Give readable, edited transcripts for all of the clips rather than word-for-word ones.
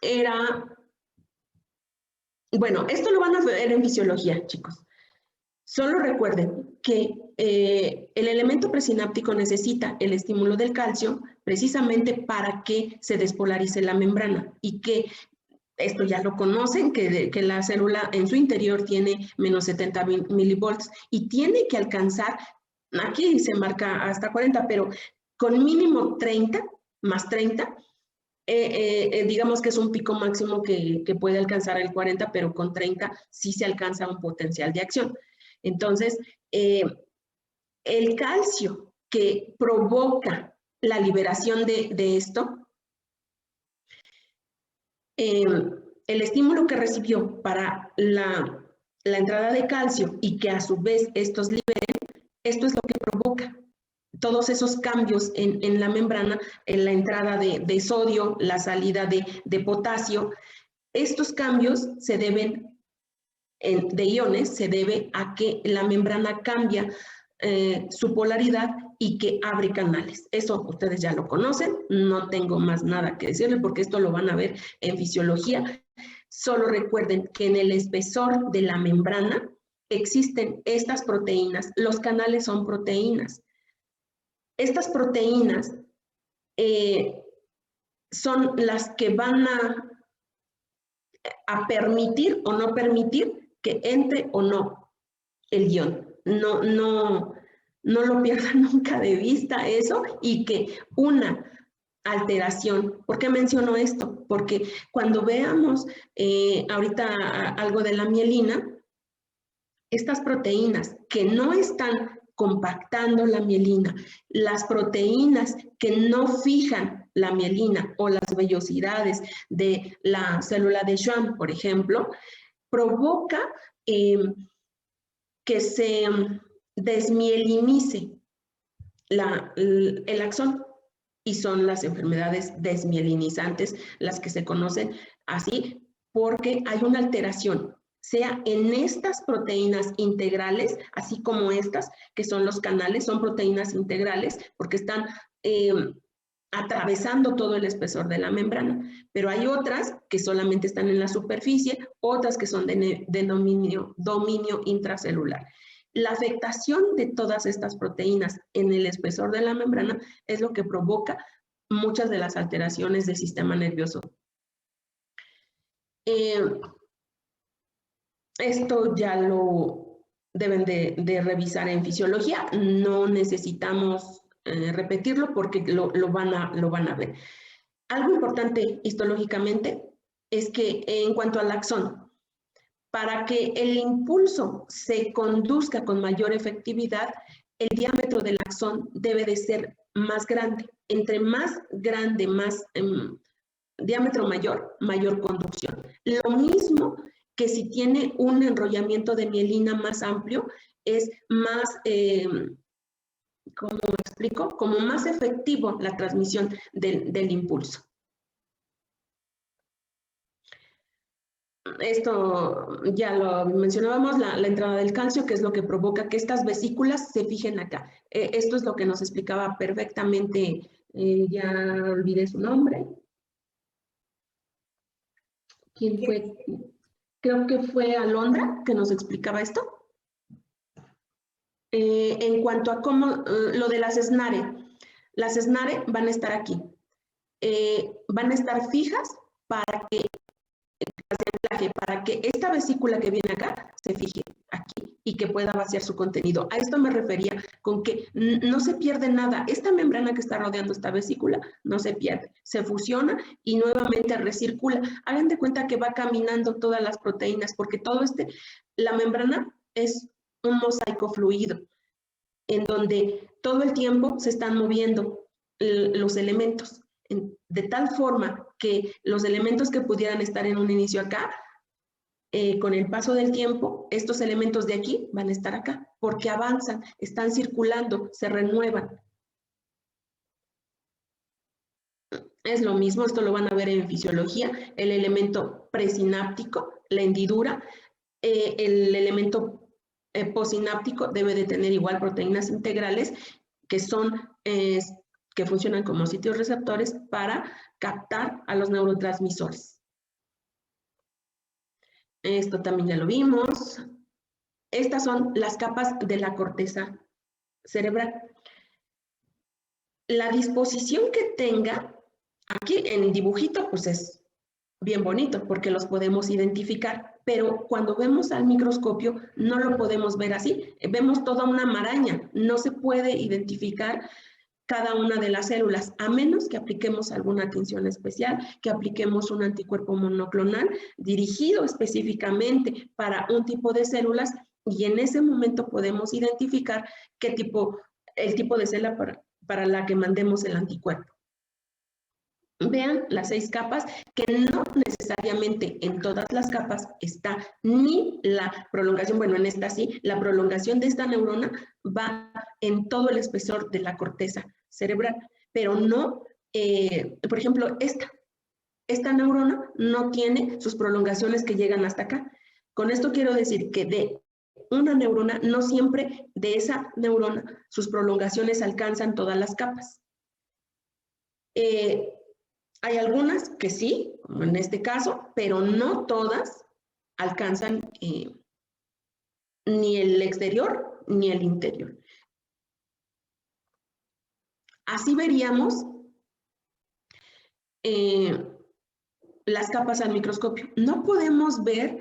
era, bueno, esto lo van a ver en fisiología, chicos. Solo recuerden que el elemento presináptico necesita el estímulo del calcio precisamente para que se despolarice la membrana y que esto ya lo conocen, que la célula en su interior tiene menos 70 milivolts y tiene que alcanzar, aquí se marca hasta 40, pero con mínimo 30, más 30, digamos que es un pico máximo que puede alcanzar el 40, pero con 30 sí se alcanza un potencial de acción. Entonces, el calcio que provoca la liberación de esto, el estímulo que recibió para la entrada de calcio y que a su vez estos liberen, esto es lo que provoca todos esos cambios en la membrana, en la entrada de sodio, la salida de potasio. Estos cambios se deben, de iones, se debe a que la membrana cambia su polaridad y que abre canales. Eso ustedes ya lo conocen, no tengo más nada que decirles porque esto lo van a ver en fisiología. Solo recuerden que en el espesor de la membrana existen estas proteínas, los canales son proteínas. Estas proteínas son las que van a permitir o no permitir que entre o no el ion. No lo pierdan nunca de vista eso y que una alteración. ¿Por qué menciono esto? Porque cuando veamos ahorita algo de la mielina, estas proteínas que no están compactando la mielina, las proteínas que no fijan la mielina o las vellosidades de la célula de Schwann, por ejemplo, provoca que se desmielinice el axón y son las enfermedades desmielinizantes las que se conocen así porque hay una alteración, sea en estas proteínas integrales, así como estas, que son los canales, son proteínas integrales porque están atravesando todo el espesor de la membrana, pero hay otras que solamente están en la superficie, otras que son de dominio intracelular. La afectación de todas estas proteínas en el espesor de la membrana es lo que provoca muchas de las alteraciones del sistema nervioso. Esto ya lo deben de revisar en fisiología, no necesitamos repetirlo porque lo van a ver. Algo importante histológicamente es que en cuanto al axón, para que el impulso se conduzca con mayor efectividad, el diámetro del axón debe de ser más grande. Entre más grande, más diámetro mayor, mayor conducción. Lo mismo que si tiene un enrollamiento de mielina más amplio, es más, ¿cómo explico? Como más efectivo la transmisión del impulso. Esto ya lo mencionábamos, la entrada del calcio, que es lo que provoca que estas vesículas se fijen acá. Esto es lo que nos explicaba perfectamente, ya olvidé su nombre. ¿Quién fue? Creo que fue Alondra que nos explicaba esto. En cuanto a cómo, lo de las SNARE van a estar aquí. Van a estar fijas para que esta vesícula que viene acá se fije aquí y que pueda vaciar su contenido. A esto me refería con que no se pierde nada. Esta membrana que está rodeando esta vesícula no se pierde, se fusiona y nuevamente recircula. Hagan de cuenta que va caminando todas las proteínas porque la membrana es un mosaico fluido en donde todo el tiempo se están moviendo los elementos de tal forma que los elementos que pudieran estar en un inicio acá, con el paso del tiempo, estos elementos de aquí van a estar acá, porque avanzan, están circulando, se renuevan. Es lo mismo, esto lo van a ver en fisiología, el elemento presináptico, la hendidura, el elemento postsináptico debe de tener igual proteínas integrales que son que funcionan como sitios receptores para captar a los neurotransmisores. Esto también ya lo vimos. Estas son las capas de la corteza cerebral. La disposición que tenga, aquí en el dibujito, pues es bien bonito porque los podemos identificar, pero cuando vemos al microscopio no lo podemos ver así. Vemos toda una maraña, no se puede identificar cada una de las células, a menos que apliquemos alguna atención especial, que apliquemos un anticuerpo monoclonal dirigido específicamente para un tipo de células y en ese momento podemos identificar qué tipo, el tipo de célula para la que mandemos el anticuerpo. Vean las 6 capas, que no necesariamente en todas las capas está ni la prolongación, bueno, en esta sí, la prolongación de esta neurona va en todo el espesor de la corteza cerebral, pero no, por ejemplo, esta neurona no tiene sus prolongaciones que llegan hasta acá. Con esto quiero decir que de una neurona, no siempre de esa neurona sus prolongaciones alcanzan todas las capas. Hay algunas que sí, como en este caso, pero no todas alcanzan ni el exterior ni el interior. Así veríamos las capas al microscopio. No podemos ver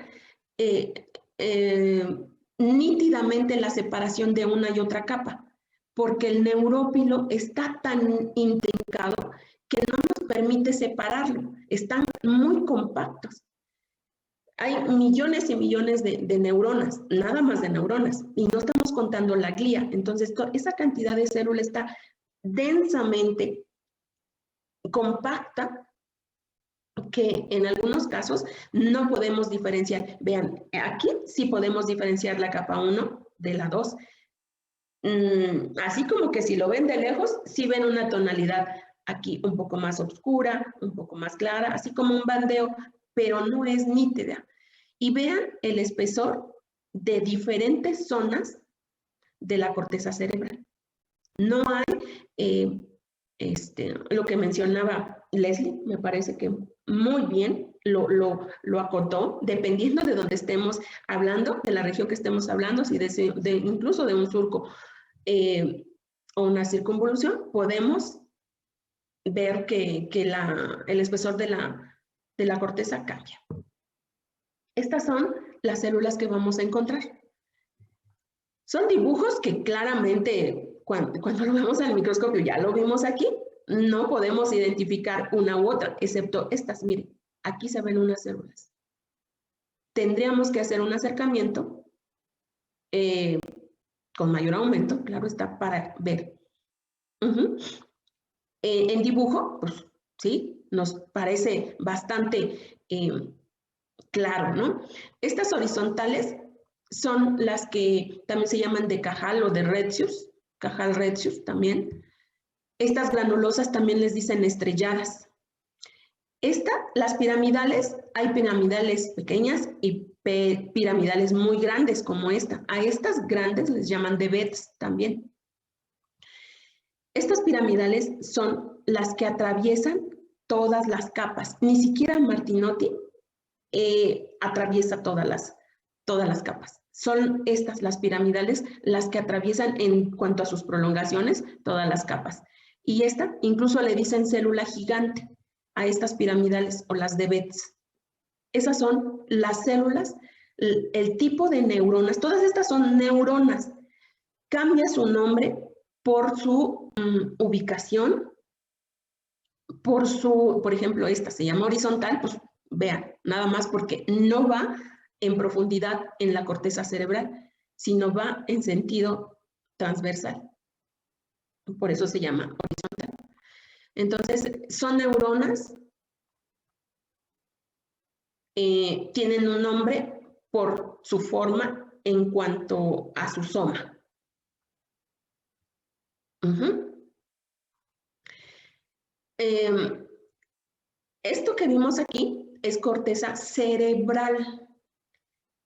nítidamente la separación de una y otra capa, porque el neurópilo está tan intrincado que no nos permite separarlo. Están muy compactos. Hay millones y millones de neuronas, nada más de neuronas, y no estamos contando la glía. Entonces, esa cantidad de células está densamente compacta que en algunos casos no podemos diferenciar. Vean, aquí sí podemos diferenciar la capa 1 de la 2. Así como que si lo ven de lejos, sí ven una tonalidad aquí un poco más oscura, un poco más clara, así como un bandeo, pero no es nítida. Y vean el espesor de diferentes zonas de la corteza cerebral. No hay lo que mencionaba Leslie, me parece que muy bien lo acotó, dependiendo de donde estemos hablando, de la región que estemos hablando, si incluso de un surco o una circunvolución, podemos ver que el espesor de la corteza cambia. Estas son las células que vamos a encontrar. Son dibujos que claramente cuando lo vemos al microscopio, ya lo vimos aquí, no podemos identificar una u otra, excepto estas. Miren, aquí se ven unas células. Tendríamos que hacer un acercamiento con mayor aumento, claro está, para ver. En dibujo, pues sí, nos parece bastante claro, ¿no? Estas horizontales son las que también se llaman de Cajal o de Retzius, Cajal Retzius también. Estas granulosas también les dicen estrelladas. Las piramidales, hay piramidales pequeñas y piramidales muy grandes como esta. A estas grandes les llaman de Betz también. Estas piramidales son las que atraviesan todas las capas. Ni siquiera Martinotti atraviesa todas las capas. Son estas, las piramidales, las que atraviesan en cuanto a sus prolongaciones todas las capas. Y esta incluso le dicen célula gigante a estas piramidales o las de Betz. Esas son las células, el tipo de neuronas, todas estas son neuronas. Cambia su nombre por su ubicación, por ejemplo, esta se llama horizontal, pues vean, nada más porque no va en profundidad en la corteza cerebral, sino va en sentido transversal. Por eso se llama horizontal. Entonces, son neuronas, tienen un nombre por su forma en cuanto a su soma. Esto que vimos aquí es corteza cerebral.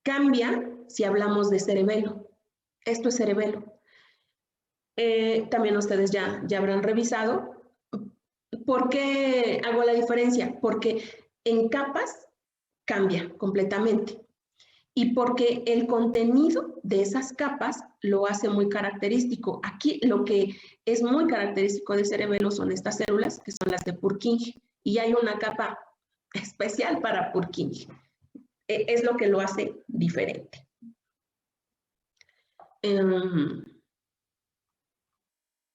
Cambia si hablamos de cerebelo. Esto es cerebelo. También ustedes ya habrán revisado. ¿Por qué hago la diferencia? Porque en capas cambia completamente. y porque el contenido de esas capas lo hace muy característico. Aquí lo que es muy característico de cerebelo son estas células, que son las de Purkinje, y hay una capa especial para Purkinje. Es lo que lo hace diferente.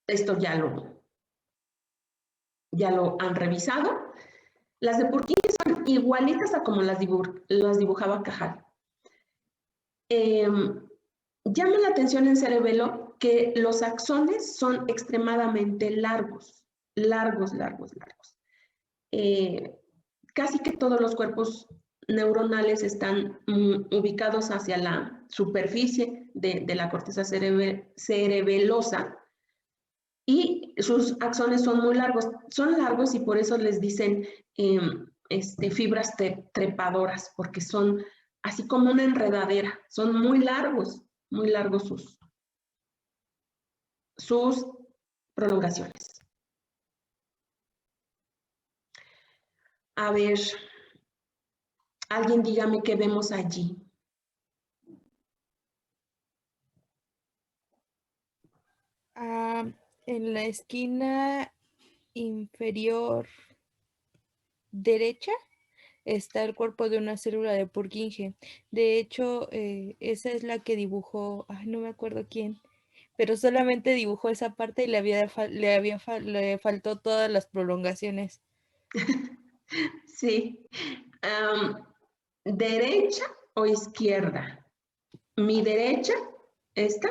Esto ya lo han revisado. Las de Purkinje son igualitas a como las dibujaba Cajal. Llama la atención en cerebelo que los axones son extremadamente largos. Casi que todos los cuerpos neuronales están ubicados hacia la superficie de la corteza cerebelosa y sus axones son muy largos. Son largos y por eso les dicen fibras trepadoras, porque son así como una enredadera. Son muy largos sus prolongaciones. A ver, alguien dígame qué vemos allí. En la esquina inferior derecha está el cuerpo de una célula de Purkinje. De hecho, esa es la que dibujó, no me acuerdo quién, pero solamente dibujó esa parte y le faltó todas las prolongaciones. Sí. ¿Derecha o izquierda? Mi derecha, esta.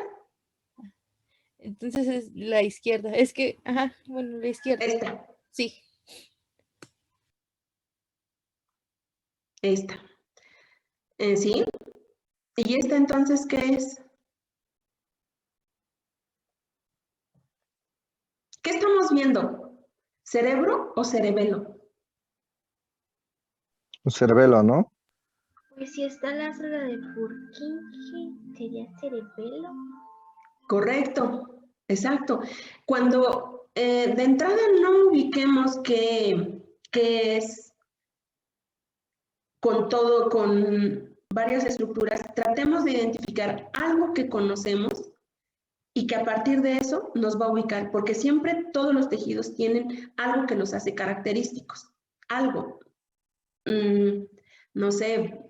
Entonces es la izquierda. Es que, la izquierda. Esta. Sí. Esta. ¿Sí? ¿Y esta entonces qué es? ¿Qué estamos viendo? ¿Cerebro o cerebelo? Cerebelo, ¿no? Pues si está la célula de Purkinje, ¿sería cerebelo? Correcto, exacto. Cuando de entrada no ubiquemos qué es con varias estructuras, tratemos de identificar algo que conocemos y que a partir de eso nos va a ubicar, porque siempre todos los tejidos tienen algo que los hace característicos, algo. No sé,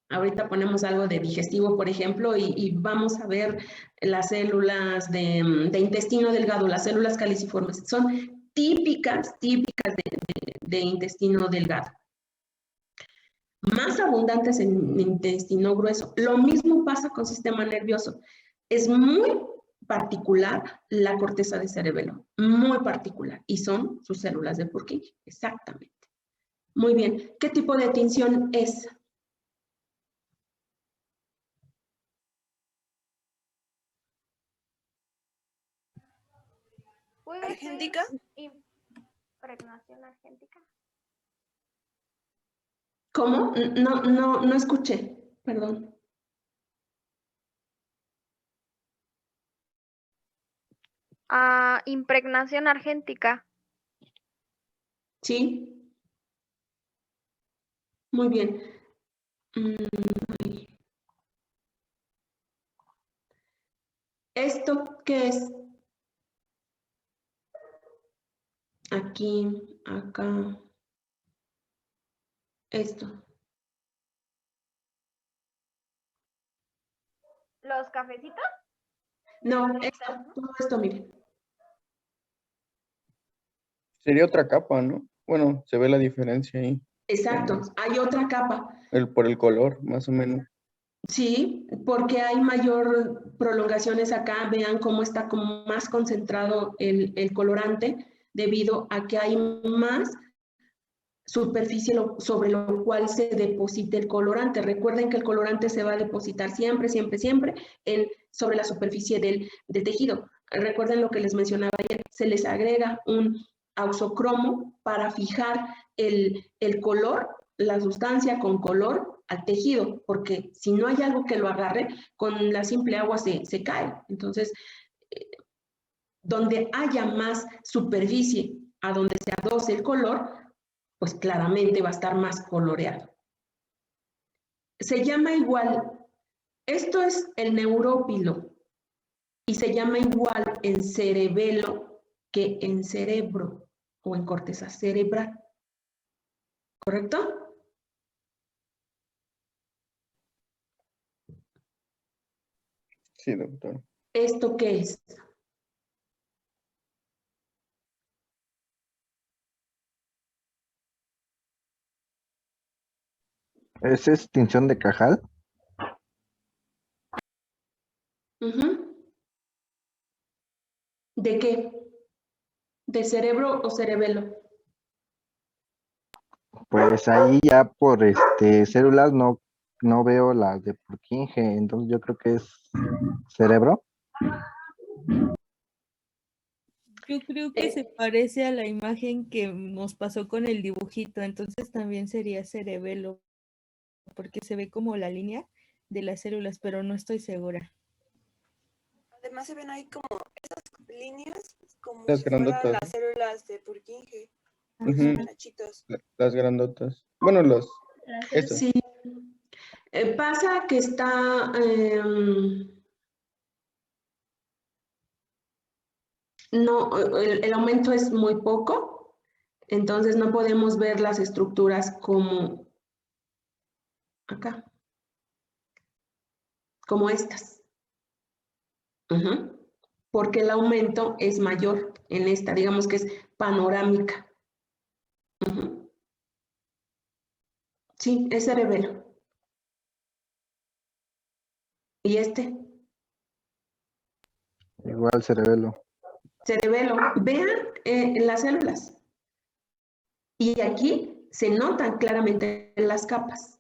ahorita ponemos algo de digestivo, por ejemplo, y vamos a ver las células de intestino delgado, las células caliciformes, son típicas de intestino delgado. Más abundantes en intestino grueso. Lo mismo pasa con sistema nervioso. Es muy particular la corteza de cerebelo, muy particular, y son sus células de Purkinje, exactamente. Muy bien, ¿qué tipo de tinción es? ¿Argéntica? ¿Impregnación argéntica? ¿Cómo? No escuché, perdón. Impregnación argéntica. Sí. Muy bien. ¿Esto qué es? Aquí, acá. Esto. ¿Los cafecitos? No, todo esto, miren. Sería otra capa, ¿no? Bueno, se ve la diferencia ahí. Exacto, hay otra capa. Por el color, más o menos. Sí, porque hay mayor prolongaciones acá. Vean cómo está como más concentrado el colorante debido a que hay más superficie sobre lo cual se deposita el colorante. Recuerden que el colorante se va a depositar siempre sobre la superficie del tejido. Recuerden lo que les mencionaba ayer, se les agrega un auxocromo para fijar el color, la sustancia con color al tejido, porque si no hay algo que lo agarre, con la simple agua se cae. Entonces, donde haya más superficie a donde se adoce el color, pues claramente va a estar más coloreado. Se llama igual, esto es el neurópilo y se llama igual en cerebelo que en cerebro o en corteza cerebral. ¿Correcto? Sí, doctor. ¿Esto qué es? ¿Es extinción de Cajal? Ujú. ¿De qué? ¿De cerebro o cerebelo? Pues ahí ya por células no veo las de Purkinje, entonces yo creo que es cerebro. Yo creo que se parece a la imagen que nos pasó con el dibujito, entonces también sería cerebelo, porque se ve como la línea de las células, pero no estoy segura. Además se ven ahí como esas líneas, como Las si fueran grandotas. las células de Purkinje, Ujú. penachitos. Las grandotas. Bueno, esas. Sí. Pasa que está... no, el aumento es muy poco, entonces no podemos ver las estructuras como acá, como estas. Ujú. Porque el aumento es mayor en esta, digamos que es panorámica. Ujú. Sí, es cerebelo. ¿Y este? Igual cerebelo. Cerebelo. Vean las células. Y aquí se notan claramente las capas.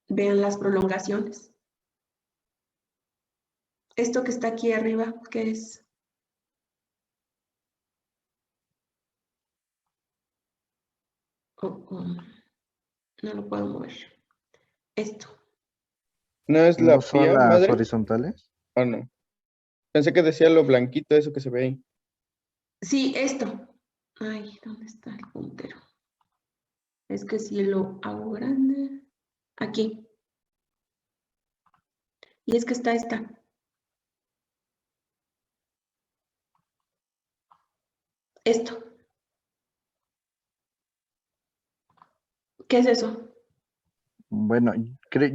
Vean las prolongaciones. Esto que está aquí arriba, ¿qué es? No lo puedo mover. Esto. ¿No es ¿No la son pía, las madre? horizontales? Ah, no. Pensé que decía lo blanquito, eso que se ve ahí. Sí, esto. Ay, ¿dónde está el puntero? Es que si lo hago grande. Aquí. Y es que está esta. Esto. ¿Qué es eso? Bueno,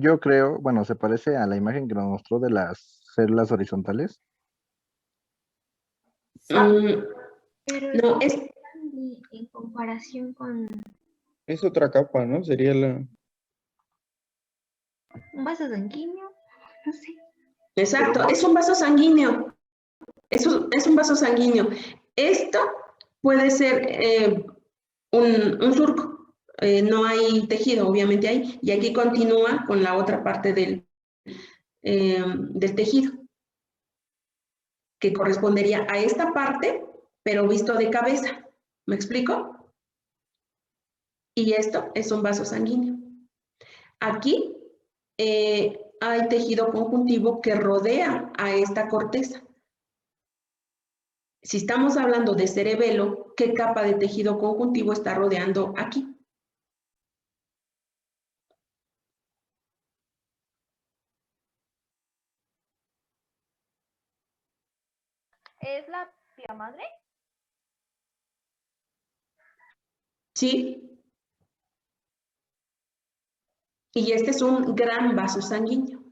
yo creo, bueno, se parece a la imagen que nos mostró de las células horizontales. Pero No, es es grande en comparación con Es otra capa, ¿no? Sería la... un vaso sanguíneo. No sé. exacto, es un vaso sanguíneo. Es un vaso sanguíneo. Esto puede ser un surco. No hay tejido, obviamente hay. Y aquí continúa con la otra parte del tejido, que correspondería a esta parte, pero visto de cabeza. ¿Me explico? Y esto es un vaso sanguíneo. Aquí hay tejido conjuntivo que rodea a esta corteza. Si estamos hablando de cerebelo, ¿qué capa de tejido conjuntivo está rodeando aquí? ¿Es la pía madre? ¿Sí? Y este es un gran vaso sanguíneo.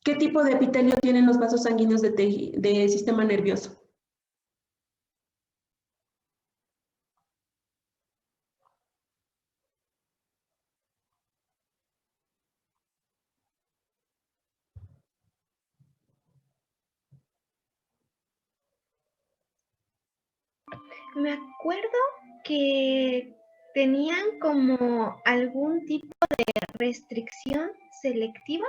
¿Qué tipo de epitelio tienen los vasos sanguíneos de sistema nervioso? Me acuerdo que tenían como algún tipo de restricción selectiva,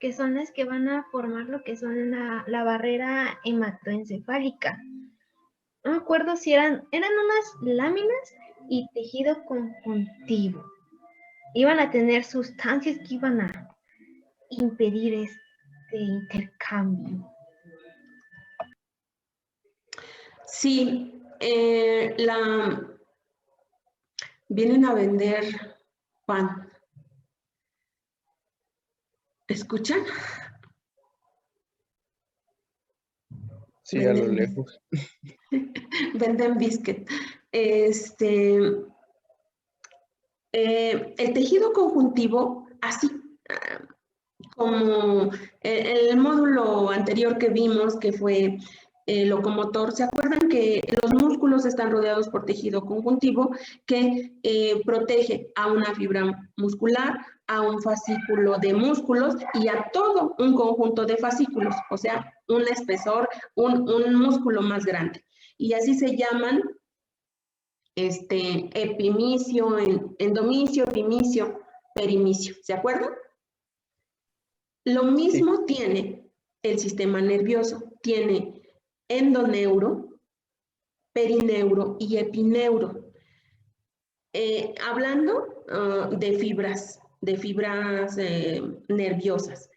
que son las que van a formar lo que son la barrera hematoencefálica. No me acuerdo si eran unas láminas y tejido conjuntivo. Iban a tener sustancias que iban a impedir este intercambio. Sí, vienen a vender pan ¿Escuchan? Sí, a lo Venden, lejos. venden biscuit. El tejido conjuntivo, así como el módulo anterior que vimos, que fue locomotor, ¿se acuerdan que los músculos están rodeados por tejido conjuntivo que protege a una fibra muscular, a un fascículo de músculos y a todo un conjunto de fascículos, o sea, un espesor, un músculo más grande? Y así se llaman epimicio, endomicio, epimicio, perimicio, ¿se acuerdan? Lo Sí. mismo tiene el sistema nervioso, tiene endoneuro, perineuro y epineuro. Hablando de fibras nerviosas,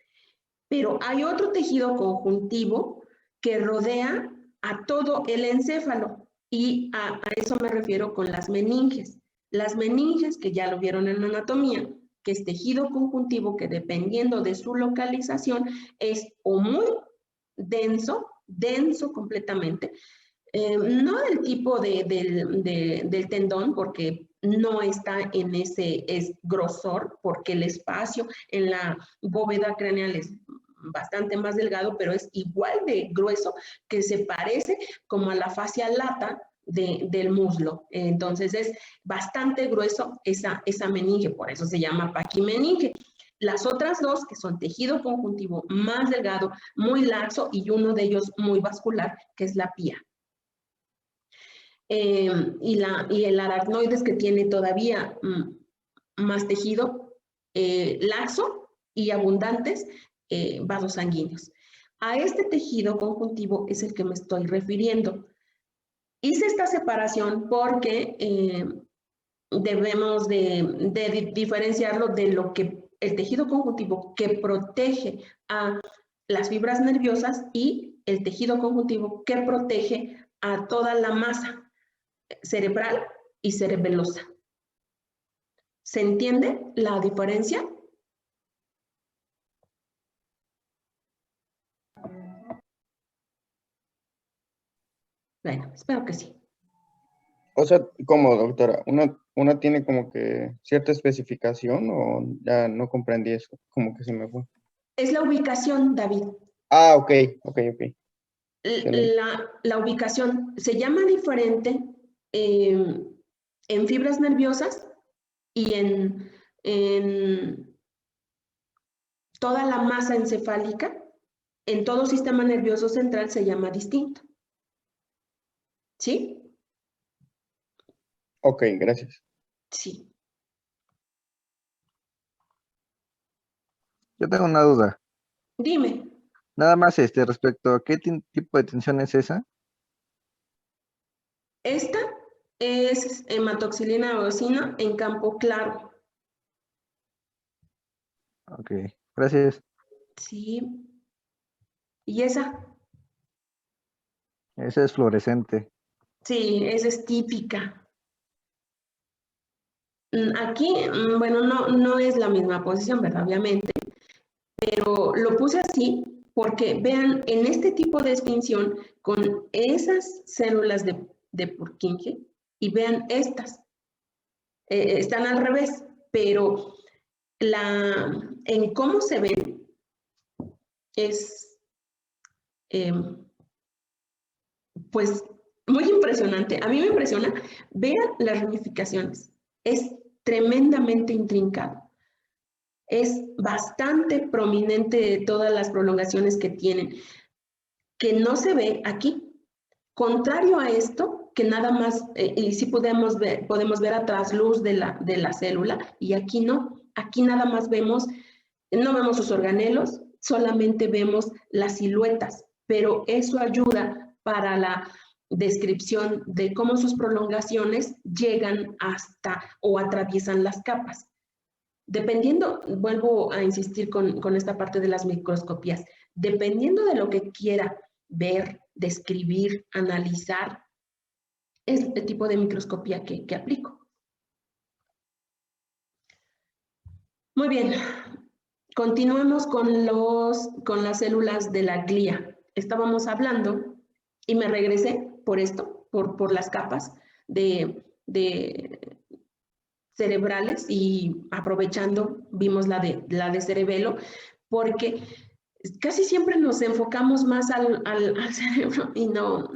pero hay otro tejido conjuntivo que rodea a todo el encéfalo y a eso me refiero con las meninges. Las meninges, que ya lo vieron en anatomía, que es tejido conjuntivo que dependiendo de su localización es o muy denso completamente, no del tipo del tendón, porque no está en ese grosor, porque el espacio en la bóveda craneal es bastante más delgado, pero es igual de grueso, que se parece como a la fascia lata del muslo. Entonces es bastante grueso esa meninge, por eso se llama paquimeninge. Las otras dos, que son tejido conjuntivo más delgado, muy laxo, y uno de ellos muy vascular, que es la pía. Y el aracnoides, que tiene todavía más tejido laxo y abundantes vasos sanguíneos. A este tejido conjuntivo es el que me estoy refiriendo. Hice esta separación porque debemos de diferenciarlo de lo que el tejido conjuntivo que protege a las fibras nerviosas y el tejido conjuntivo que protege a toda la masa cerebral y cerebelosa. ¿Se entiende la diferencia? Bueno, espero que sí. O sea, ¿cómo, doctora? ¿Una tiene como que cierta especificación o ya no comprendí eso? Como que se me fue. Es la ubicación, David. Ah, ok. Excelente. La ubicación se llama diferente en fibras nerviosas y en toda la masa encefálica. En todo sistema nervioso central se llama distinto. ¿Sí? Ok, gracias. Sí. Yo tengo una duda. Dime. Nada más respecto a qué tipo de tensión es esa. Esta es hematoxilina eosina en campo claro. Ok, gracias. Sí. ¿Y esa? Esa es fluorescente. Sí, esa es típica. Aquí, bueno, no es la misma posición, ¿verdad? Obviamente, pero lo puse así porque vean, en este tipo de extinción, con esas células de Purkinje, y vean estas, están al revés, pero en cómo se ven es, pues, muy impresionante. A mí me impresiona. Vean las ramificaciones. Es tremendamente intrincado. Es bastante prominente todas las prolongaciones que tienen, que no se ve aquí. Contrario a esto, que nada más, y sí podemos ver a trasluz de la célula, y aquí no. Aquí nada más no vemos sus organelos, solamente vemos las siluetas, pero eso ayuda para la descripción de cómo sus prolongaciones llegan hasta o atraviesan las capas. Dependiendo, vuelvo a insistir con esta parte de las microscopías, dependiendo de lo que quiera ver, describir, analizar, es el tipo de microscopía que aplico. Muy bien. Continuemos con las células de la glía. Estábamos hablando y me regresé por esto, por las capas de cerebrales, y aprovechando vimos la de cerebelo, porque casi siempre nos enfocamos más al cerebro y no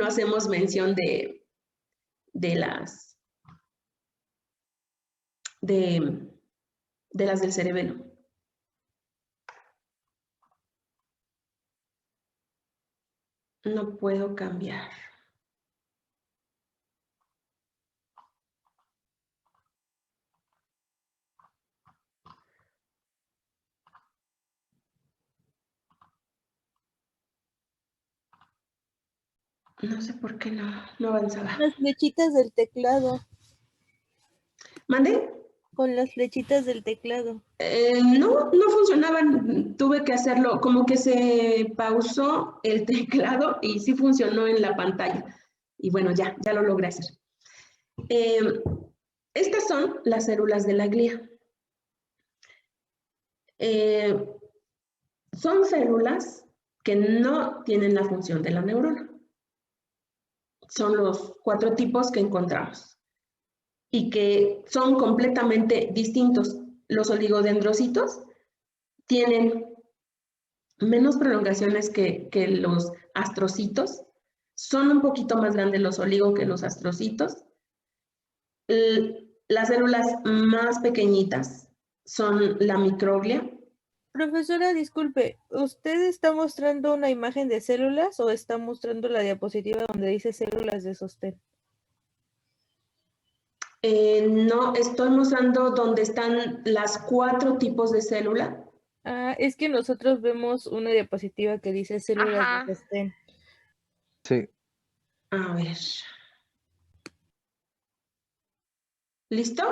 hacemos mención de las del cerebelo. No puedo cambiar. No sé por qué no avanzaba. Las flechitas del teclado. ¿Mande? Con las flechitas del teclado. No funcionaban. Tuve que hacerlo, como que se pausó el teclado y sí funcionó en la pantalla. Y bueno, ya lo logré hacer. Estas son las células de la glía. Son células que no tienen la función de la neurona. Son los 4 tipos que encontramos y que son completamente distintos. Los oligodendrocitos tienen menos prolongaciones que los astrocitos. Son un poquito más grandes los oligo que los astrocitos. Las células más pequeñitas son la microglia. Profesora, disculpe, ¿usted está mostrando una imagen de células o está mostrando la diapositiva donde dice células de sostén? No, estoy mostrando donde están las 4 tipos de célula. Ah, es que nosotros vemos una diapositiva que dice células Ajá. de sostén. Sí. A ver. ¿Listo?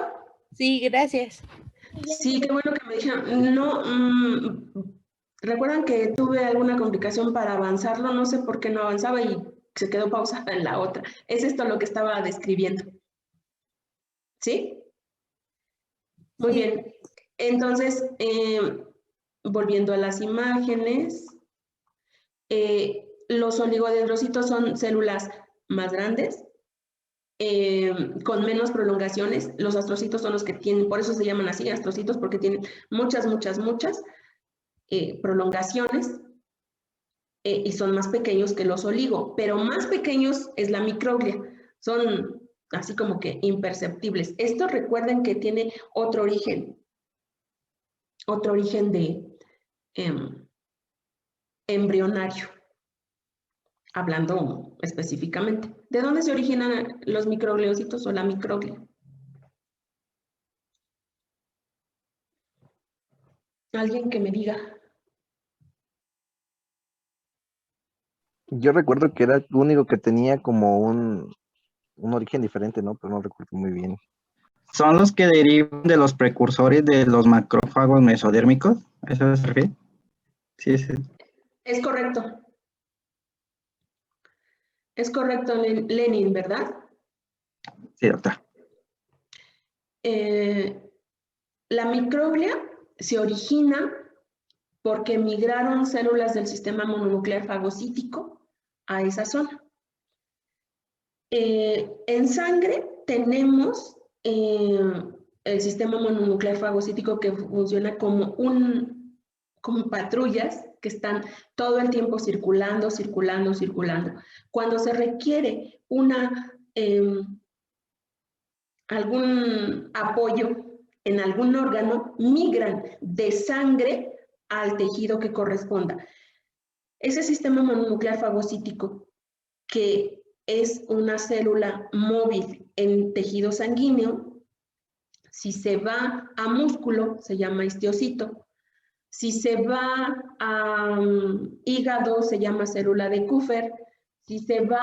Sí, gracias. Sí, qué bueno que me dijeron. No, recuerdan que tuve alguna complicación para avanzarlo, no sé por qué no avanzaba y se quedó pausada en la otra. Es esto lo que estaba describiendo. ¿Sí? Muy Sí. bien. Entonces, volviendo a las imágenes, los oligodendrocitos son células más grandes, con menos prolongaciones. Los astrocitos son los que tienen, por eso se llaman así, astrocitos, porque tienen muchas prolongaciones, y son más pequeños que los oligo, pero más pequeños es la microglia. Son así como que imperceptibles. Esto recuerden que tiene otro origen de embrionario, hablando específicamente. ¿De dónde se originan los microgliocitos o la microglia? Alguien que me diga. Yo recuerdo que era el único que tenía como un origen diferente, ¿no? Pero no recuerdo muy bien. Son los que derivan de los precursores de los macrófagos mesodérmicos. ¿Eso se refiere? Sí, sí. Es correcto. Es correcto, Lenin, ¿verdad? Sí, doctor. La microglia se origina porque migraron células del sistema mononuclear fagocítico a esa zona. En sangre tenemos el sistema mononuclear fagocítico que funciona como patrullas que están todo el tiempo circulando. Cuando se requiere algún apoyo en algún órgano, migran de sangre al tejido que corresponda. Ese sistema mononuclear fagocítico, que es una célula móvil en tejido sanguíneo, si se va a músculo, se llama histiocito. Si se va a hígado, se llama célula de Kupffer. Si se va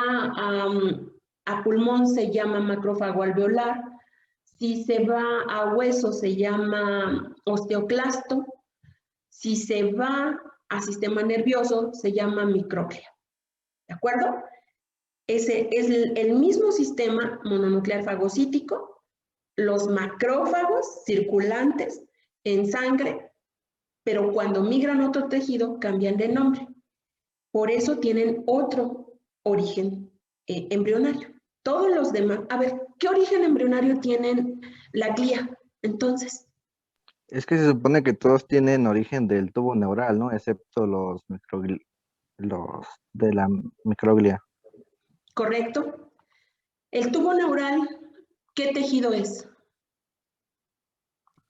a pulmón, se llama macrófago alveolar. Si se va a hueso, se llama osteoclasto. Si se va a sistema nervioso, se llama microglia. ¿De acuerdo? Ese es el mismo sistema mononuclear fagocítico, los macrófagos circulantes en sangre, pero cuando migran a otro tejido cambian de nombre. Por eso tienen otro origen embrionario. Todos los demás, a ver, ¿qué origen embrionario tienen la glía? Entonces, Es que se supone que todos tienen origen del tubo neural, ¿no? Excepto los de la microglia. ¿correcto? El tubo neural, ¿qué tejido es?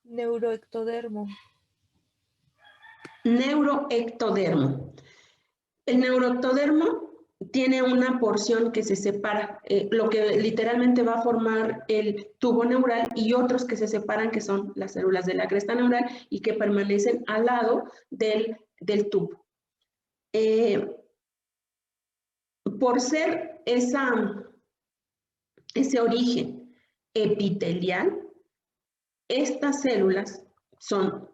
Neuroectodermo. Neuroectodermo. El neuroectodermo tiene una porción que se separa, lo que literalmente va a formar el tubo neural, y otros que se separan, que son las células de la cresta neural y que permanecen al lado del tubo. Por ser ese origen epitelial, estas células son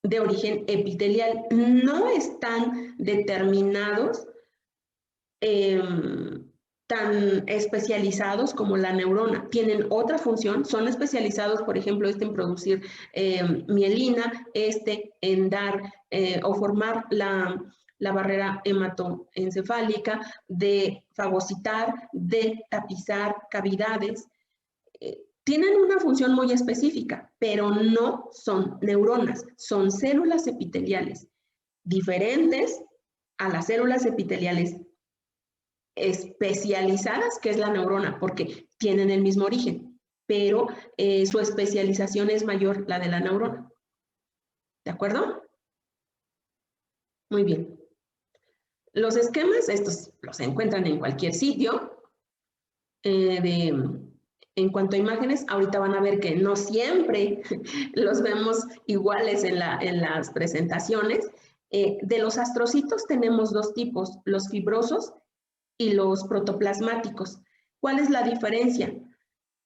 de origen epitelial, no están determinados tan especializados como la neurona. Tienen otra función, son especializados, por ejemplo, en producir mielina, en dar o formar la barrera hematoencefálica, de fagocitar, de tapizar cavidades. Tienen una función muy específica, pero no son neuronas, son células epiteliales, diferentes a las células epiteliales especializadas, que es la neurona, porque tienen el mismo origen, pero su especialización es mayor, la de la neurona. ¿De acuerdo? Muy bien. Los esquemas, estos los encuentran en cualquier sitio. En cuanto a imágenes, ahorita van a ver que no siempre los vemos iguales en las presentaciones. De los astrocitos tenemos dos tipos, los fibrosos y los protoplasmáticos. ¿Cuál es la diferencia?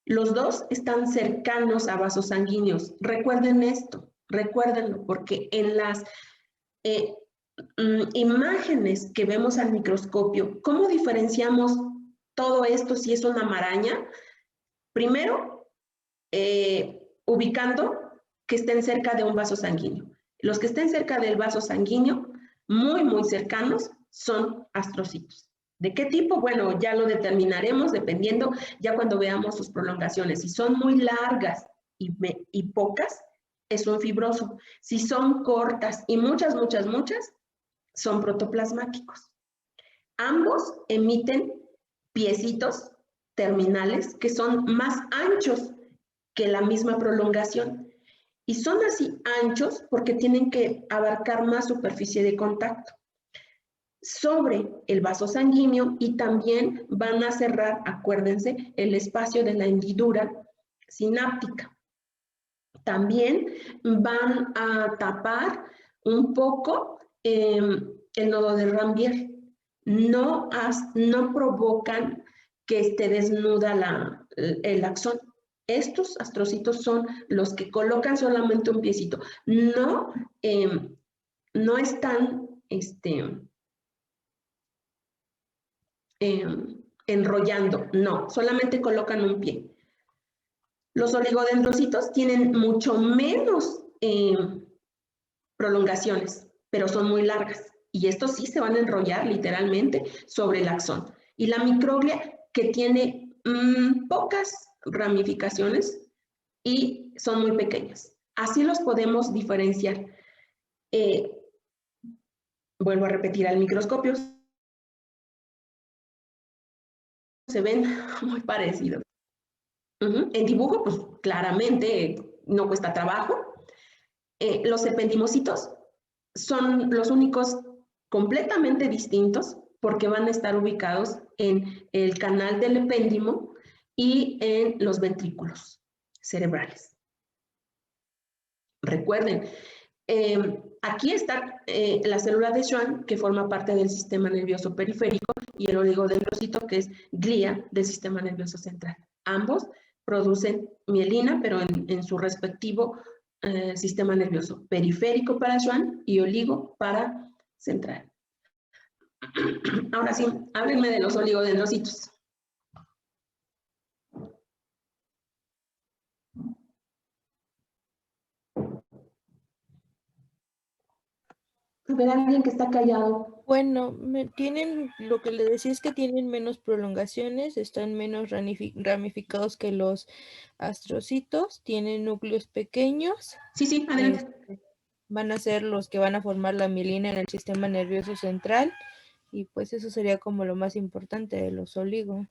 Los dos están cercanos a vasos sanguíneos. Recuerden esto, recuérdenlo, porque en las imágenes que vemos al microscopio, ¿cómo diferenciamos todo esto si es una maraña? Primero, ubicando que estén cerca de un vaso sanguíneo. Los que estén cerca del vaso sanguíneo, muy, muy cercanos, son astrocitos. ¿De qué tipo? Bueno, ya lo determinaremos dependiendo ya cuando veamos sus prolongaciones. Si son muy largas y pocas, es un fibroso. Si son cortas y muchas, muchas, muchas, son protoplasmáticos. Ambos emiten piecitos terminales que son más anchos que la misma prolongación. Y son así anchos porque tienen que abarcar más superficie de contacto sobre el vaso sanguíneo, y también van a cerrar, acuérdense, el espacio de la hendidura sináptica. También van a tapar un poco el nodo de Ranvier. No provocan que esté desnuda el axón. Estos astrocitos son los que colocan solamente un piecito. No están enrollando, no, solamente colocan un pie. Los oligodendrocitos tienen mucho menos prolongaciones, pero son muy largas, y estos sí se van a enrollar literalmente sobre el axón. Y la microglia, que tiene pocas ramificaciones y son muy pequeñas. Así los podemos diferenciar. Vuelvo a repetir, al microscopio se ven muy parecidos. En dibujo, pues claramente no cuesta trabajo. Los ependimocitos son los únicos completamente distintos, porque van a estar ubicados en el canal del epéndimo y en los ventrículos cerebrales. Recuerden, aquí está la célula de Schwann, que forma parte del sistema nervioso periférico, y el oligodendrocito, que es glía del sistema nervioso central. Ambos producen mielina, pero en su respectivo sistema nervioso, periférico para Schwann y oligo para central. Ahora sí, háblenme de los oligodendrocitos. A ver, alguien que está callado. Bueno, tienen, lo que le decía es que tienen menos prolongaciones, están menos ramificados que los astrocitos, tienen núcleos pequeños, Sí, sí, adelante. van a ser los que van a formar la mielina en el sistema nervioso central, y pues eso sería como lo más importante de los oligos.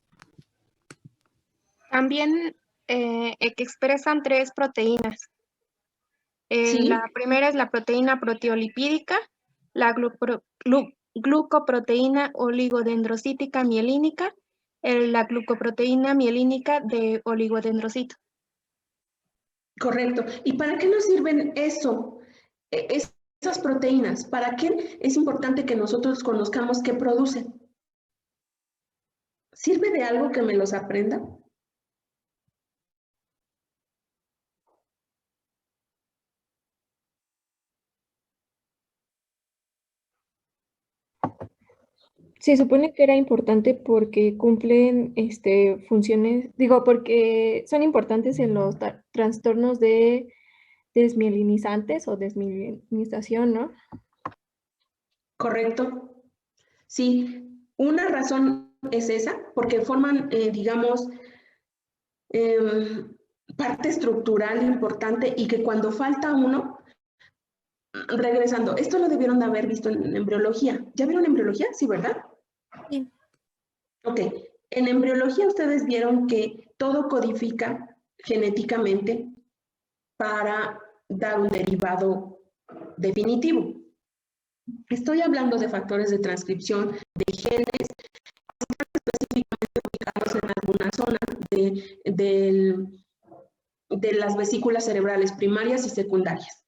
También que expresan 3 proteínas. Sí. La primera es la proteína proteolipídica, la glucoproteína oligodendrocítica mielínica, la glucoproteína mielínica de oligodendrocito. Correcto. ¿Y para qué nos sirven eso? Esas proteínas, ¿para qué es importante que nosotros conozcamos qué producen? ¿Sirve de algo que me los aprenda? Se supone que era importante porque cumplen funciones, digo, porque son importantes en los trastornos de desmielinizantes o desmielinización, ¿no? Correcto. Sí, una razón es esa, porque forman, digamos, parte estructural importante y que cuando falta uno, regresando, esto lo debieron de haber visto en embriología. ¿Ya vieron embriología? Sí, ¿verdad? Sí. Ok, en embriología ustedes vieron que todo codifica genéticamente para dar un derivado definitivo. Estoy hablando de factores de transcripción, de genes, específicamente ubicados en alguna zona de las vesículas cerebrales primarias y secundarias.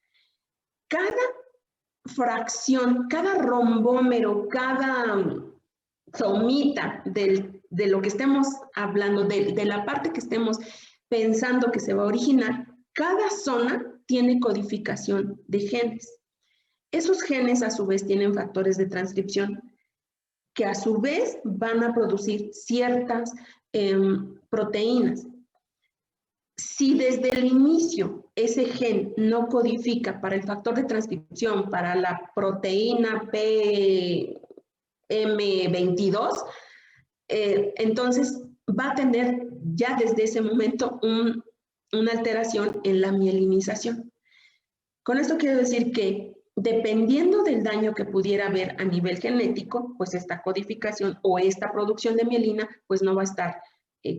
Cada fracción, cada rombómero, cada somita de lo que estemos hablando, de la parte que estemos pensando que se va a originar, cada zona tiene codificación de genes. Esos genes a su vez tienen factores de transcripción que a su vez van a producir ciertas proteínas. Si desde el inicio ese gen no codifica para el factor de transcripción, para la proteína PM22, entonces va a tener ya desde ese momento una alteración en la mielinización. Con esto quiero decir que dependiendo del daño que pudiera haber a nivel genético, pues esta codificación o esta producción de mielina pues no va a estar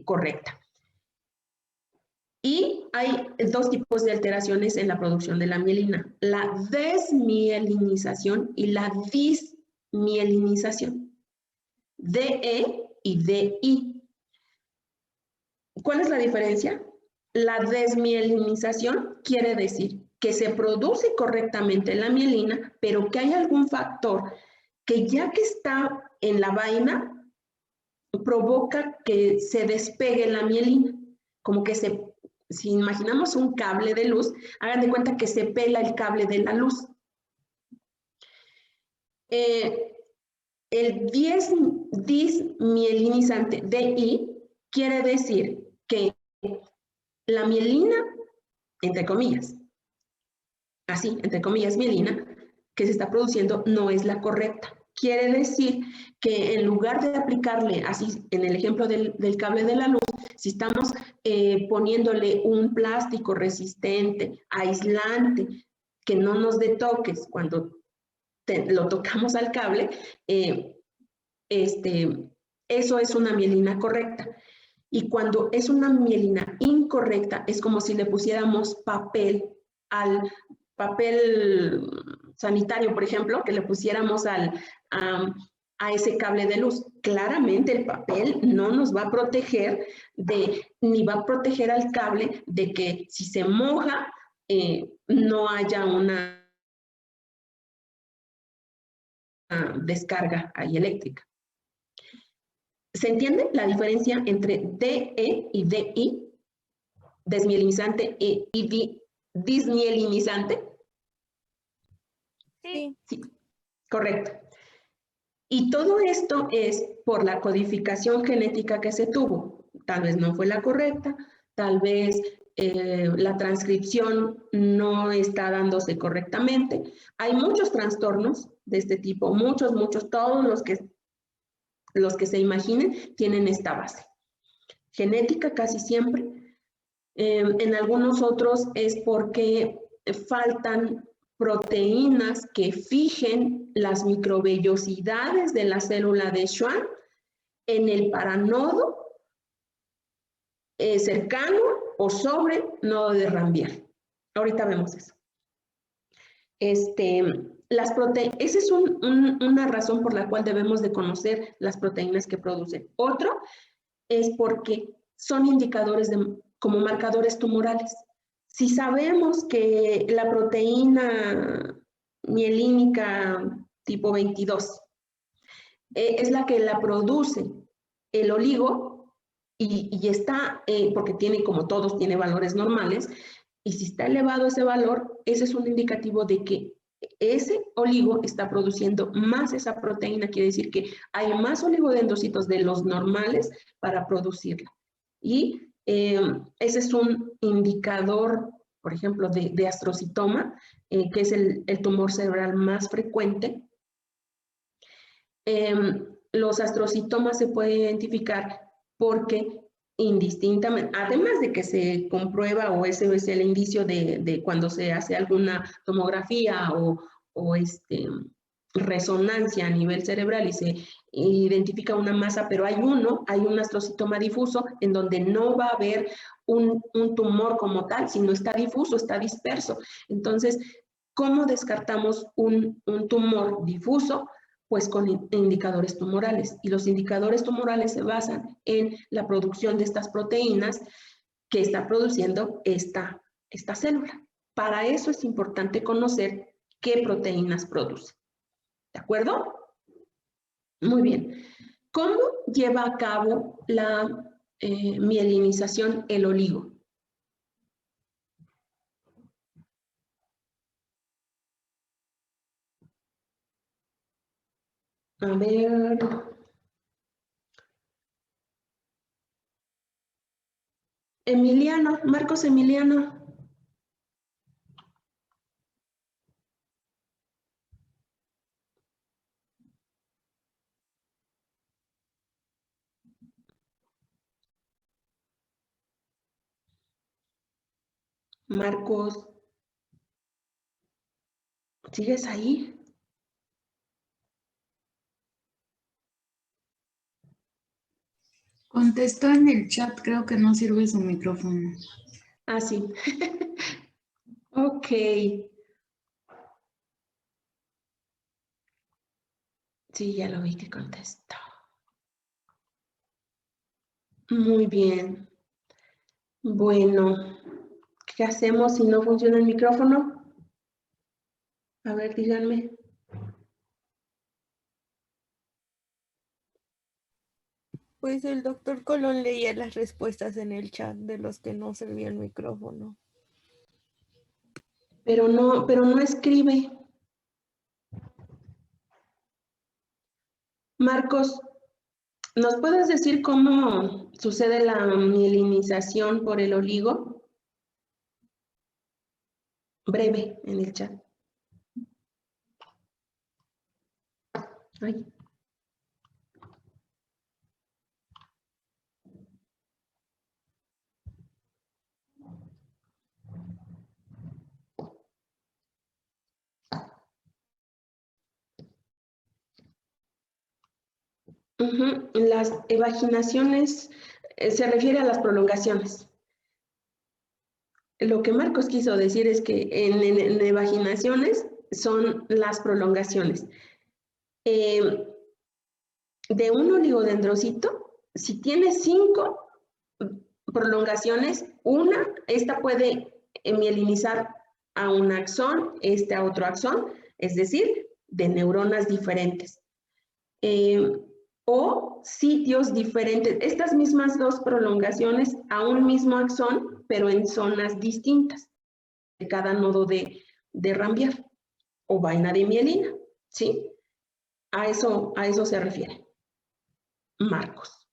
correcta. Y hay 2 tipos de alteraciones en la producción de la mielina, la desmielinización y la dismielinización, DE y DI. ¿Cuál es la diferencia? La desmielinización quiere decir que se produce correctamente la mielina, pero que hay algún factor que ya que está en la vaina, provoca que se despegue la mielina, como que si imaginamos un cable de luz, hagan de cuenta que se pela el cable de la luz. El dismielinizante DI quiere decir que la mielina, entre comillas, así, entre comillas, mielina, que se está produciendo no es la correcta. Quiere decir que en lugar de aplicarle, así en el ejemplo del cable de la luz, si estamos poniéndole un plástico resistente, aislante, que no nos dé toques cuando lo tocamos al cable, eso es una mielina correcta. Y cuando es una mielina incorrecta, es como si le pusiéramos papel al papel sanitario, por ejemplo, que le pusiéramos a ese cable de luz. Claramente el papel no nos va a proteger ni va a proteger al cable de que si se moja, no haya una descarga ahí eléctrica. ¿Se entiende la diferencia entre DE y DI? Desmielinizante y dismielinizante. Sí. Sí, correcto. Y todo esto es por la codificación genética que se tuvo. Tal vez no fue la correcta, tal vez la transcripción no está dándose correctamente. Hay muchos trastornos de este tipo, muchos, todos los que se imaginen tienen esta base. Genética casi siempre. En algunos otros es porque faltan proteínas que fijen las microvellosidades de la célula de Schwann en el paranodo cercano o sobre nodo de Rambier. Ahorita vemos eso. Esa es una razón por la cual debemos de conocer las proteínas que producen. Otro es porque son indicadores como marcadores tumorales. Si sabemos que la proteína mielínica tipo 22 es la que la produce el oligo, y está, porque tiene, como todos, tiene valores normales, y si está elevado ese valor, ese es un indicativo de que ese oligo está produciendo más esa proteína, quiere decir que hay más oligodendrocitos de los normales para producirla. Y ese es un indicador, por ejemplo, de astrocitoma, que es el tumor cerebral más frecuente. Los astrocitomas se pueden identificar porque indistintamente, además de que se comprueba, o ese es el indicio de cuando se hace alguna tomografía o resonancia a nivel cerebral y se identifica una masa, pero hay un astrocitoma difuso en donde no va a haber un tumor como tal, sino está difuso, está disperso. Entonces, ¿cómo descartamos un tumor difuso? Pues con indicadores tumorales. Y los indicadores tumorales se basan en la producción de estas proteínas que está produciendo esta célula. Para eso es importante conocer qué proteínas produce. ¿De acuerdo? Muy bien. ¿Cómo lleva a cabo la mielinización el oligo? A ver. Emiliano, Marcos Emiliano. Marcos, ¿sigues ahí? Contestó en el chat, creo que no sirve su micrófono. Ah, sí. Ok. Sí, ya lo vi que contestó. Muy bien. Bueno, ¿qué hacemos si no funciona el micrófono? A ver, díganme. Pues el doctor Colón leía las respuestas en el chat de los que no servía el micrófono. Pero no escribe. Marcos, ¿nos puedes decir cómo sucede la mielinización por el oligo? Breve en el chat. Ay. Las evaginaciones se refiere a las prolongaciones. Lo que Marcos quiso decir es que en evaginaciones son las prolongaciones. De un oligodendrocito, si tiene 5 prolongaciones, esta puede mielinizar a un axón, a otro axón, es decir, de neuronas diferentes. O sitios diferentes, estas mismas 2 prolongaciones a un mismo axón, pero en zonas distintas de cada nodo de Rambier o vaina de mielina, ¿sí? A eso se refiere Marcos.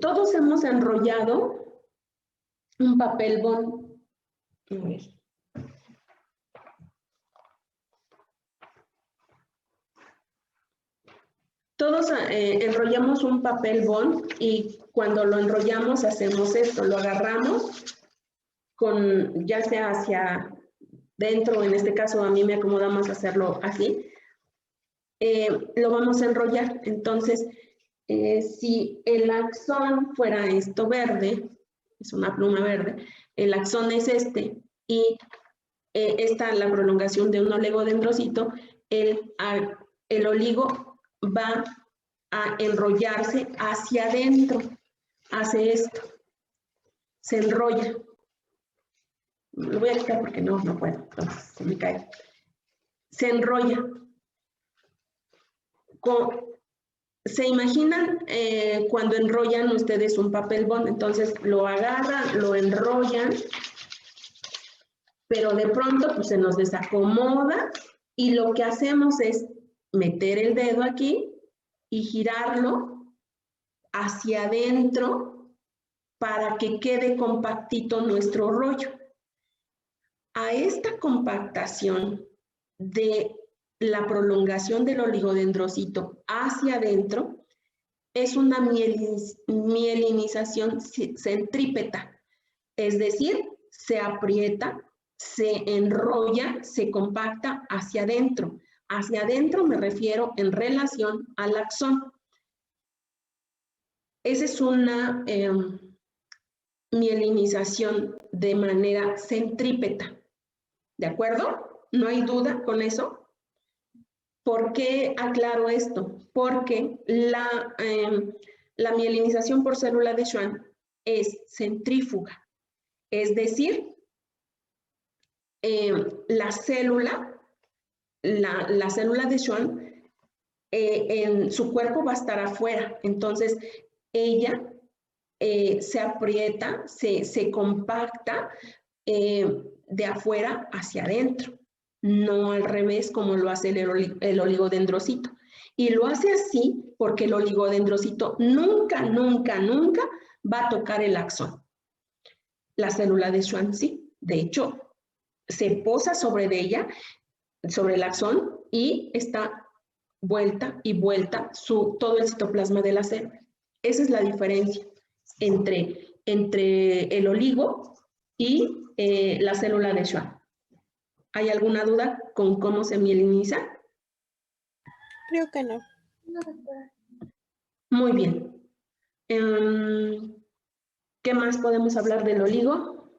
Todos hemos enrollado un papel bond. A ver. Todos enrollamos un papel bond y cuando lo enrollamos hacemos esto, lo agarramos con, ya sea hacia dentro, en este caso a mí me acomoda más hacerlo así, lo vamos a enrollar. Entonces, si el axón fuera esto verde, es una pluma verde, el axón es este y esta la prolongación de un oligodendrocito, el oligo va a enrollarse hacia adentro, hace esto, se enrolla. Lo voy a quitar porque no puedo, entonces se me cae. Se enrolla. ¿Se imaginan cuando enrollan ustedes un papel bond? Entonces lo agarran, lo enrollan, pero de pronto pues se nos desacomoda y lo que hacemos es meter el dedo aquí y girarlo hacia adentro para que quede compactito nuestro rollo. A esta compactación de la prolongación del oligodendrocito hacia adentro es una mielinización centrípeta, es decir, se aprieta, se enrolla, se compacta hacia adentro. Hacia adentro me refiero en relación al axón. Esa es una mielinización de manera centrípeta. ¿De acuerdo? ¿No hay duda con eso? ¿Por qué aclaro esto? Porque la mielinización por célula de Schwann es centrífuga. Es decir, la célula de Schwann en su cuerpo va a estar afuera. Entonces, ella se aprieta, se compacta de afuera hacia adentro, no al revés como lo hace el oligodendrocito. Y lo hace así porque el oligodendrocito nunca va a tocar el axón. La célula de Schwann sí, de hecho, se posa sobre ella, sobre el axón, y está vuelta y vuelta todo el citoplasma de la célula. Esa es la diferencia entre el oligo y la célula de Schwann. ¿Hay alguna duda con cómo se mieliniza? Creo que no. Muy bien. ¿Qué más podemos hablar del oligo?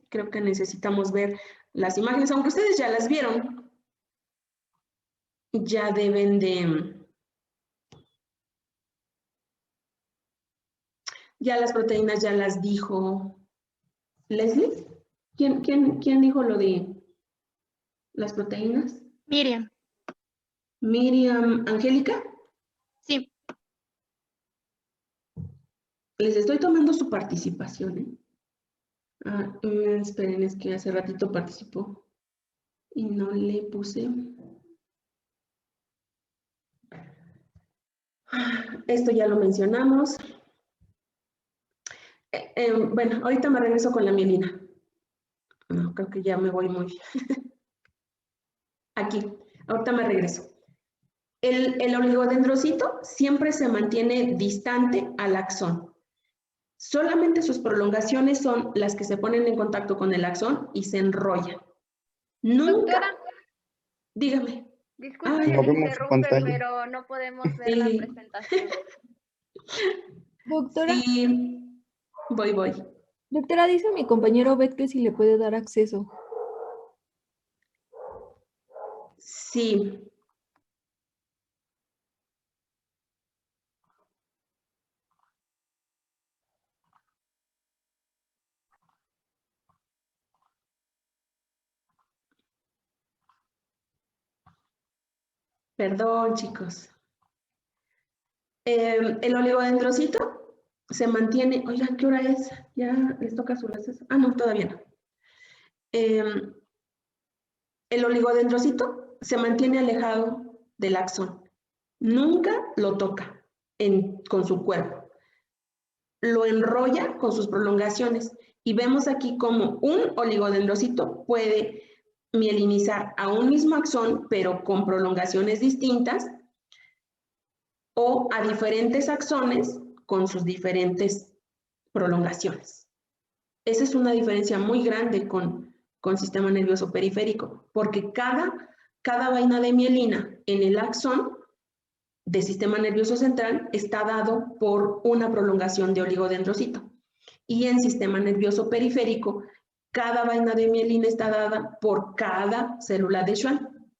Creo que necesitamos ver las imágenes, aunque ustedes ya las vieron. Ya deben de... Ya las proteínas ya las dijo Leslie. ¿Quién dijo lo de las proteínas? Miriam. Miriam, Angélica. Sí. Les estoy tomando su participación. Esperen, es que hace ratito participó y no le puse. Esto ya lo mencionamos. Bueno, ahorita me regreso con la mielina. No, creo que ya me voy muy... Aquí, ahorita me regreso. El oligodendrocito siempre se mantiene distante al axón. Solamente sus prolongaciones son las que se ponen en contacto con el axón y se enrollan. Nunca... Doctora, dígame. disculpe que no le vemos interrumpe, pantalla. pero no podemos ver la presentación. Doctora, Sí, voy. doctora, dice mi compañero Bet que si le puede dar acceso. Sí. Perdón, chicos. El oligodendrocito se mantiene... Oigan, ¿qué hora es? ¿Ya les toca su receso? No, todavía no. El oligodendrocito se mantiene alejado del axón. Nunca lo toca. con su cuerpo. Lo enrolla con sus prolongaciones y vemos aquí como un oligodendrocito puede mielinizar a un mismo axón, pero con prolongaciones distintas, o a diferentes axones con sus diferentes prolongaciones. Esa es una diferencia muy grande con sistema nervioso periférico, porque cada vaina de mielina en el axón de sistema nervioso central está dado por una prolongación de oligodendrocito. Y en sistema nervioso periférico, cada vaina de mielina está dada por cada célula de Schwann.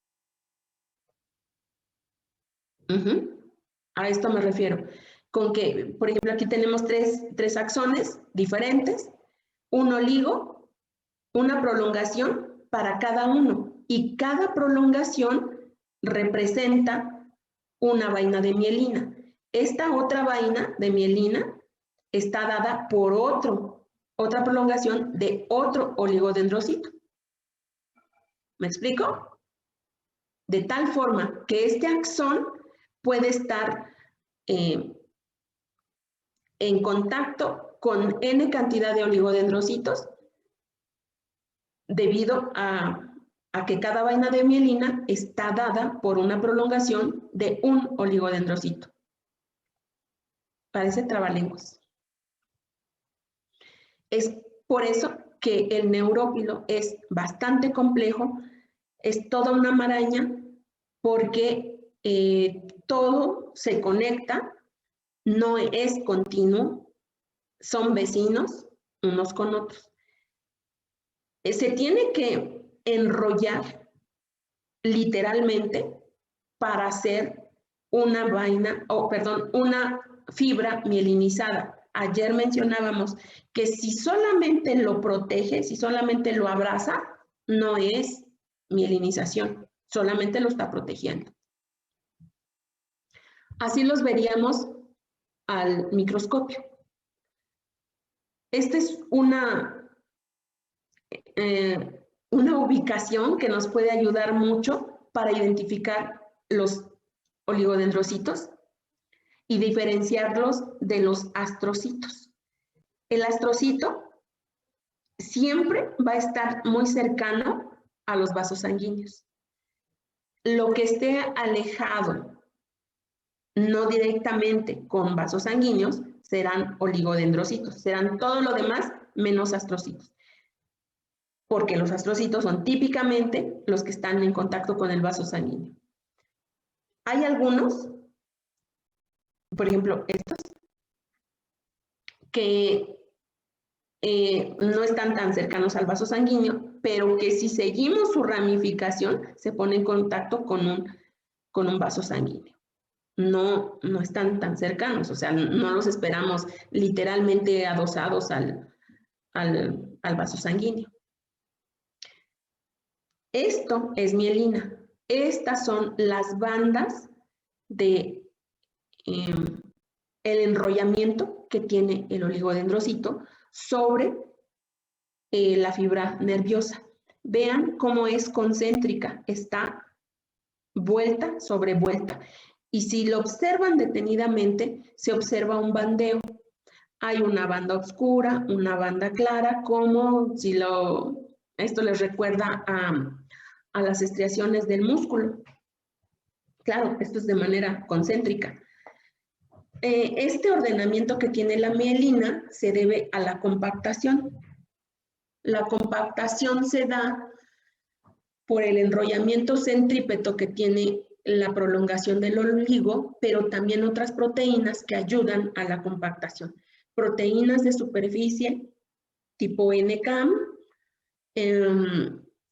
A esto me refiero. Con que, por ejemplo, aquí tenemos tres axones diferentes, un oligo, una prolongación para cada uno. Y cada prolongación representa una vaina de mielina. Esta otra vaina de mielina está dada por otra prolongación de otro oligodendrocito. ¿Me explico? De tal forma que este axón puede estar en contacto con N cantidad de oligodendrocitos debido a que cada vaina de mielina está dada por una prolongación de un oligodendrocito. Parece trabalenguas. Es por eso que el neurófilo es bastante complejo, es toda una maraña, porque todo se conecta, no es continuo, son vecinos unos con otros. Se tiene que enrollar literalmente para hacer una una fibra mielinizada. Ayer mencionábamos que si solamente lo protege, si solamente lo abraza, no es mielinización, solamente lo está protegiendo. Así los veríamos al microscopio. Esta es una ubicación que nos puede ayudar mucho para identificar los oligodendrocitos y diferenciarlos de los astrocitos. El astrocito siempre va a estar muy cercano a los vasos sanguíneos. Lo que esté alejado, no directamente con vasos sanguíneos, serán oligodendrocitos, serán todo lo demás menos astrocitos. Porque los astrocitos son típicamente los que están en contacto con el vaso sanguíneo. Hay algunos, por ejemplo estos, que no están tan cercanos al vaso sanguíneo, pero que si seguimos su ramificación, se pone en contacto con un vaso sanguíneo. No están tan cercanos, o sea, no los esperamos literalmente adosados al vaso sanguíneo. Esto es mielina. Estas son las bandas de el enrollamiento que tiene el oligodendrocito sobre la fibra nerviosa. Vean cómo es concéntrica, está vuelta sobre vuelta. Y si lo observan detenidamente, se observa un bandeo. Hay una banda oscura, una banda clara, como si esto les recuerda a las estriaciones del músculo. Claro, esto es de manera concéntrica. Este ordenamiento que tiene la mielina se debe a la compactación. La compactación se da por el enrollamiento centrípeto que tiene la prolongación del oligo, pero también otras proteínas que ayudan a la compactación. Proteínas de superficie tipo NCAM,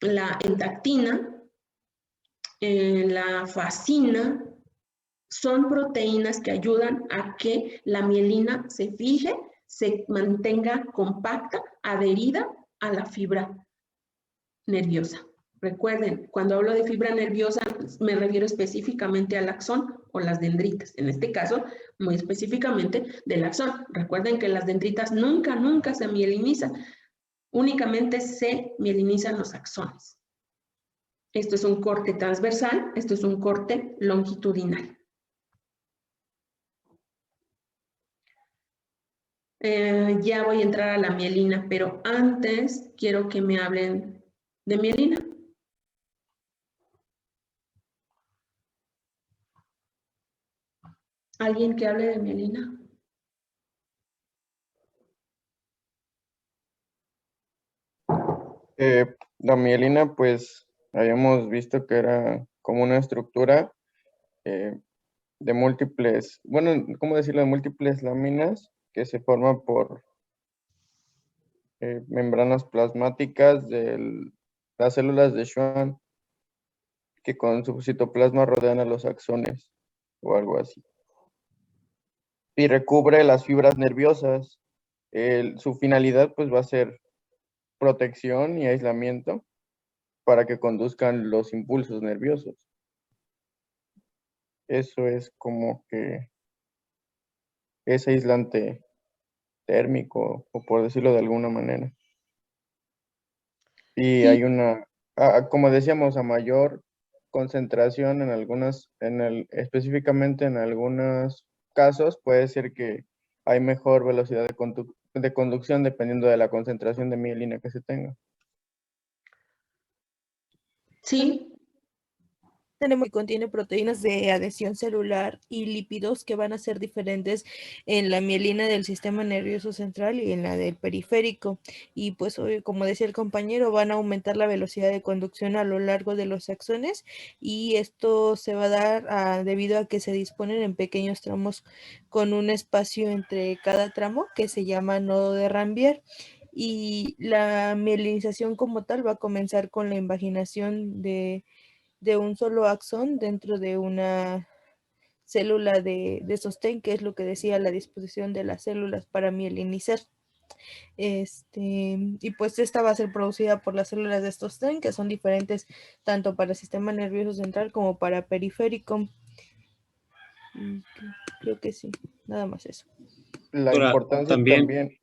la entactina, la fascina, son proteínas que ayudan a que la mielina se fije, se mantenga compacta, adherida a la fibra nerviosa. Recuerden, cuando hablo de fibra nerviosa, me refiero específicamente al axón o las dendritas. En este caso, muy específicamente del axón. Recuerden que las dendritas nunca se mielinizan. Únicamente se mielinizan los axones. Esto es un corte transversal, esto es un corte longitudinal. Ya voy a entrar a la mielina, pero antes quiero que me hablen de mielina. ¿Alguien que hable de mielina? La mielina, pues habíamos visto que era como una estructura de múltiples, bueno, ¿cómo decirlo? De múltiples láminas que se forman por membranas plasmáticas de las células de Schwann que con su citoplasma rodean a los axones o algo así. Y recubre las fibras nerviosas. Su finalidad pues va a ser protección y aislamiento para que conduzcan los impulsos nerviosos. Eso es como que es aislante térmico, o por decirlo de alguna manera. Y hay una, como decíamos, a mayor concentración en algunas, específicamente en algunos casos, puede ser que hay mejor velocidad de conducción dependiendo de la concentración de mielina que se tenga. Sí. Tenemos que contiene proteínas de adhesión celular y lípidos que van a ser diferentes en la mielina del sistema nervioso central y en la del periférico. Y pues, como decía el compañero, van a aumentar la velocidad de conducción a lo largo de los axones y esto se va a dar debido a que se disponen en pequeños tramos con un espacio entre cada tramo que se llama nodo de Rambier. Y la mielinización como tal va a comenzar con la invaginación de un solo axón dentro de una célula de sostén, que es lo que decía la disposición de las células para mielinizar. Y pues esta va a ser producida por las células de sostén, que son diferentes tanto para el sistema nervioso central como para periférico. Creo que sí, nada más eso. La Ahora, importancia también también.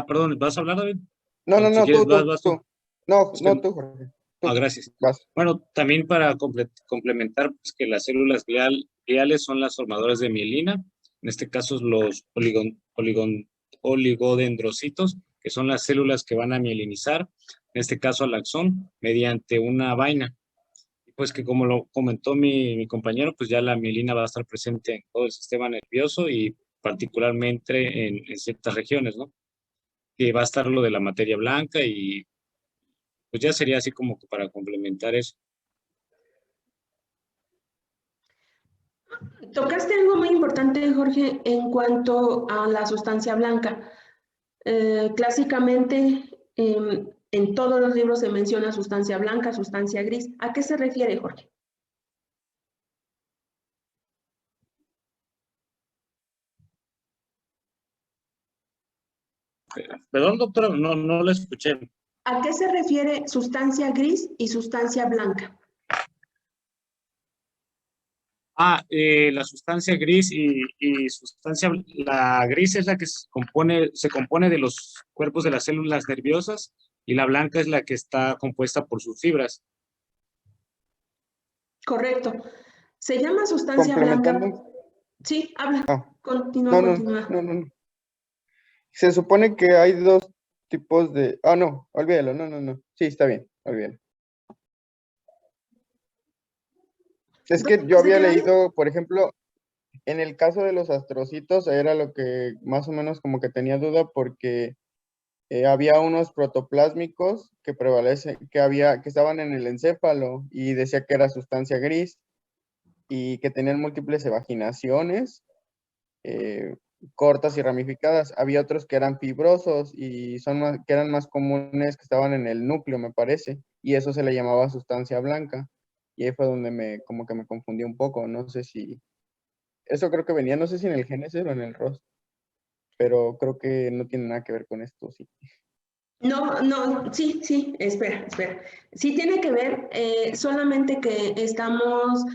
Perdón, ¿vas a hablar, David? No, Si quieres, vas tú. tú. No, Es que- tú, Jorge. Gracias. Vas. Bueno, también para complementar, pues, que las células gliales son las formadoras de mielina, en este caso los oligodendrocitos, que son las células que van a mielinizar, en este caso al axón, mediante una vaina. Pues que como lo comentó mi compañero, pues ya la mielina va a estar presente en todo el sistema nervioso y particularmente en ciertas regiones, ¿no? Que va a estar lo de la materia blanca y pues ya sería así como que para complementar eso. Tocaste algo muy importante, Jorge, en cuanto a la sustancia blanca. Clásicamente, en todos los libros se menciona sustancia blanca, sustancia gris. ¿A qué se refiere, Jorge? Perdón, doctora, no la escuché. ¿A qué se refiere sustancia gris y sustancia blanca? La sustancia gris y sustancia, la gris es la que se compone de los cuerpos de las células nerviosas y la blanca es la que está compuesta por sus fibras. Correcto. Se llama sustancia blanca. Sí, habla. Continúa. No. Se supone que hay dos tipos de... no, olvídalo, no. Sí, está bien, olvídalo. Es que yo había leído, por ejemplo, en el caso de los astrocitos, era lo que más o menos como que tenía duda porque había unos protoplásmicos que que estaban en el encéfalo y decía que era sustancia gris y que tenían múltiples evaginaciones cortas y ramificadas. Había otros que eran fibrosos y que eran más comunes, que estaban en el núcleo, me parece, y eso se le llamaba sustancia blanca. Y ahí fue donde como que me confundí un poco, no sé si... Eso creo que venía, no sé si en el Génesis o en el ROS, pero creo que no tiene nada que ver con esto, sí. No, sí, espera. Sí tiene que ver, solamente que estamos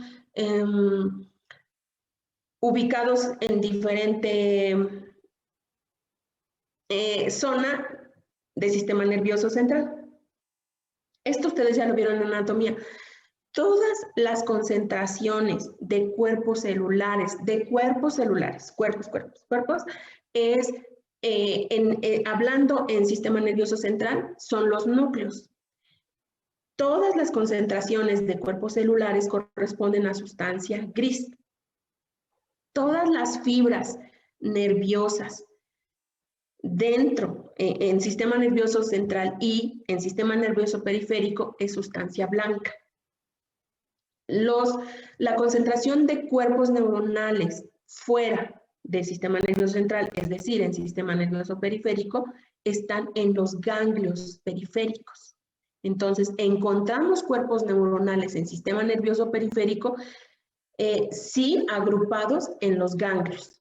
ubicados en diferente zona del sistema nervioso central. Esto ustedes ya lo vieron en anatomía. Todas las concentraciones de cuerpos celulares, cuerpos, es, hablando en sistema nervioso central, son los núcleos. Todas las concentraciones de cuerpos celulares corresponden a sustancia gris. Todas las fibras nerviosas dentro, en sistema nervioso central y en sistema nervioso periférico, es sustancia blanca. La concentración de cuerpos neuronales fuera del sistema nervioso central, es decir, en sistema nervioso periférico, están en los ganglios periféricos. Entonces, encontramos cuerpos neuronales en sistema nervioso periférico, sí agrupados en los ganglios.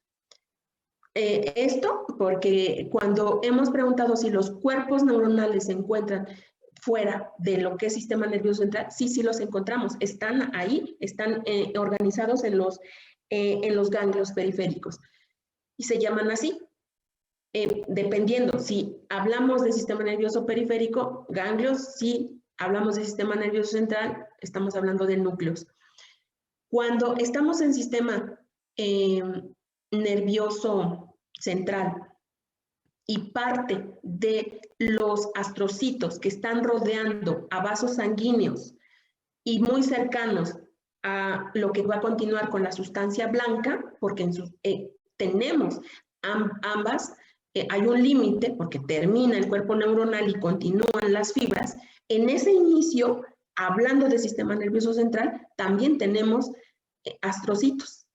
Esto porque cuando hemos preguntado si los cuerpos neuronales se encuentran fuera de lo que es sistema nervioso central, sí los encontramos. Están ahí, están organizados en los ganglios periféricos. Y se llaman así. Dependiendo, si hablamos de sistema nervioso periférico, ganglios, si hablamos de sistema nervioso central, estamos hablando de núcleos. Cuando estamos en sistema nervioso central y parte de los astrocitos que están rodeando a vasos sanguíneos y muy cercanos a lo que va a continuar con la sustancia blanca, porque tenemos ambas, hay un límite porque termina el cuerpo neuronal y continúan las fibras. En ese inicio, hablando de sistema nervioso central, también tenemos astrocitos,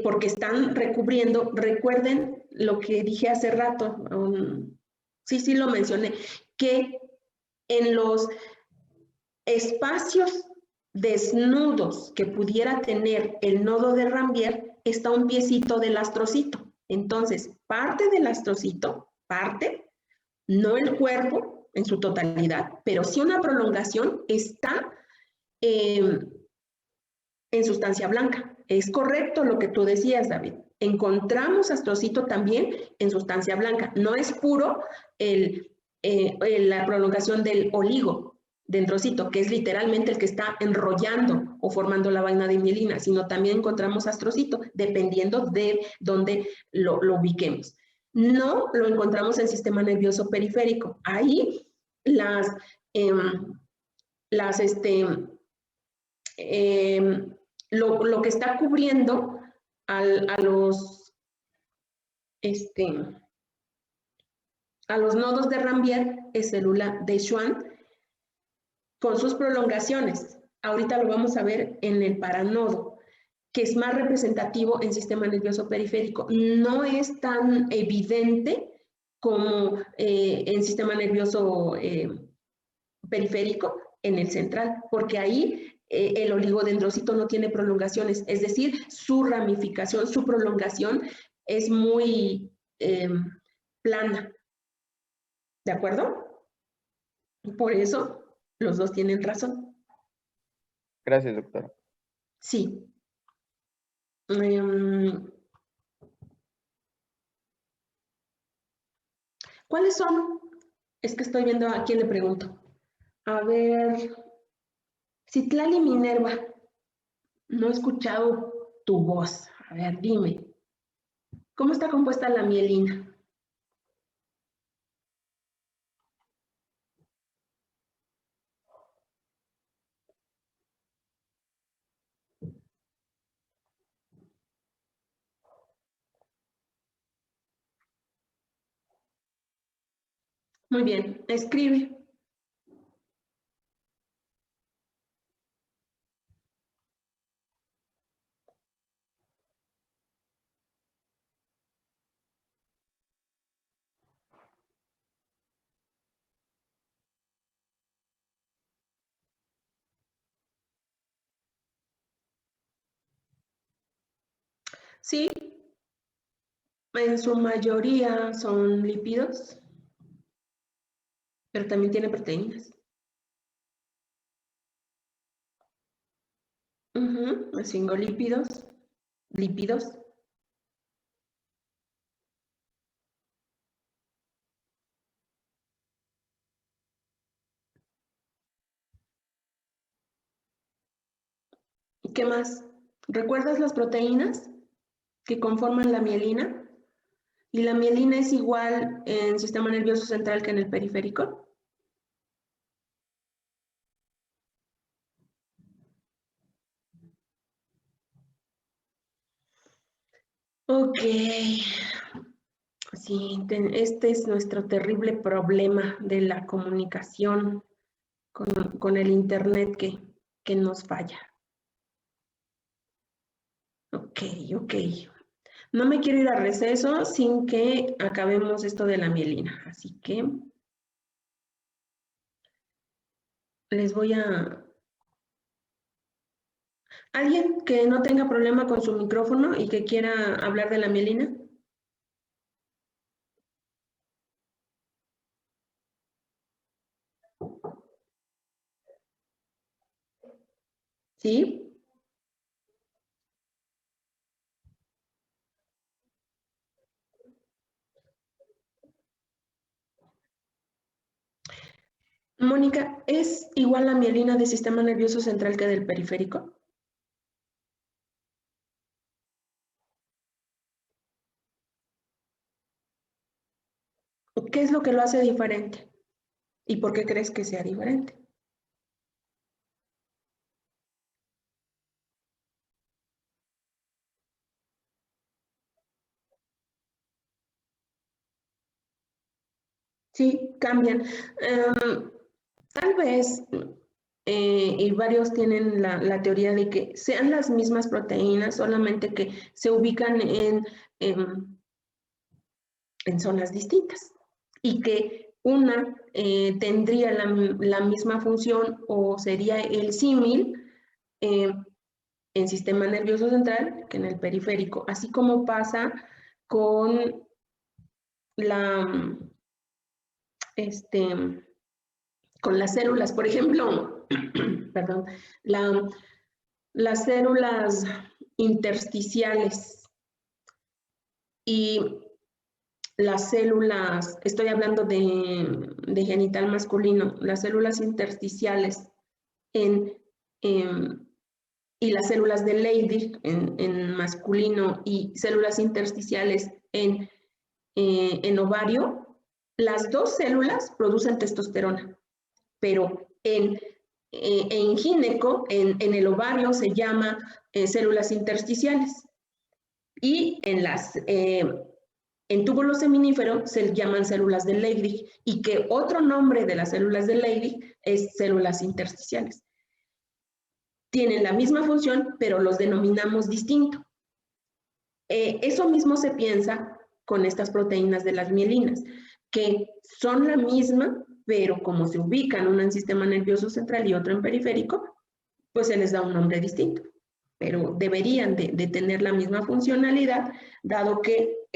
porque están recubriendo, recuerden lo que dije hace rato, sí lo mencioné, que en los espacios desnudos que pudiera tener el nodo de Rambier está un piecito del astrocito. Entonces, parte del astrocito, no el cuerpo en su totalidad, pero sí una prolongación está en sustancia blanca. Es correcto lo que tú decías, David. Encontramos astrocito también en sustancia blanca. No es puro la prolongación del oligo dendrocito, que es literalmente el que está enrollando o formando la vaina de mielina, sino también encontramos astrocito, dependiendo de dónde lo ubiquemos. No lo encontramos en sistema nervioso periférico. Ahí lo que está cubriendo a los nodos de Rambier es célula de Schwann con sus prolongaciones. Ahorita lo vamos a ver en el paranodo, que es más representativo en sistema nervioso periférico. No es tan evidente como en sistema nervioso periférico en el central, porque ahí el oligodendrocito no tiene prolongaciones, es decir, su ramificación, su prolongación es muy plana. ¿De acuerdo? Por eso los dos tienen razón. Gracias, doctora. Sí. ¿Cuáles son? Es que estoy viendo a quién le pregunto. A ver, Citlali Minerva, no he escuchado tu voz. A ver, dime, ¿cómo está compuesta la mielina? Muy bien, escribe. Sí, en su mayoría son lípidos, pero también tiene proteínas. Esfingolípidos, lípidos. ¿Qué más? ¿Recuerdas las proteínas que conforman la mielina? ¿Y la mielina es igual en el sistema nervioso central que en el periférico? Ok. Sí, este es nuestro terrible problema de la comunicación con el internet que nos falla. Ok. No me quiero ir a receso sin que acabemos esto de la mielina, así que les voy a... ¿Alguien que no tenga problema con su micrófono y que quiera hablar de la mielina? ¿Sí? Mónica, ¿es igual la mielina del sistema nervioso central que del periférico? ¿Qué es lo que lo hace diferente? ¿Y por qué crees que sea diferente? Sí, cambian. Tal vez, y varios tienen la teoría de que sean las mismas proteínas, solamente que se ubican en zonas distintas y que una tendría la misma función o sería el símil en sistema nervioso central que en el periférico, así como pasa con con las células, por ejemplo, perdón, las células intersticiales y las células, estoy hablando de genital masculino, las células intersticiales y las células de Leydig en masculino y células intersticiales en ovario, las dos células producen testosterona, pero en gineco, en el ovario, se llama células intersticiales. Y en túbulo seminífero se llaman células de Leydig, y que otro nombre de las células de Leydig es células intersticiales. Tienen la misma función, pero los denominamos distinto. Eso mismo se piensa con estas proteínas de las mielinas, que son la misma, pero como se ubican una en sistema nervioso central y otro en periférico, pues se les da un nombre distinto. Pero deberían de tener la misma funcionalidad, dado que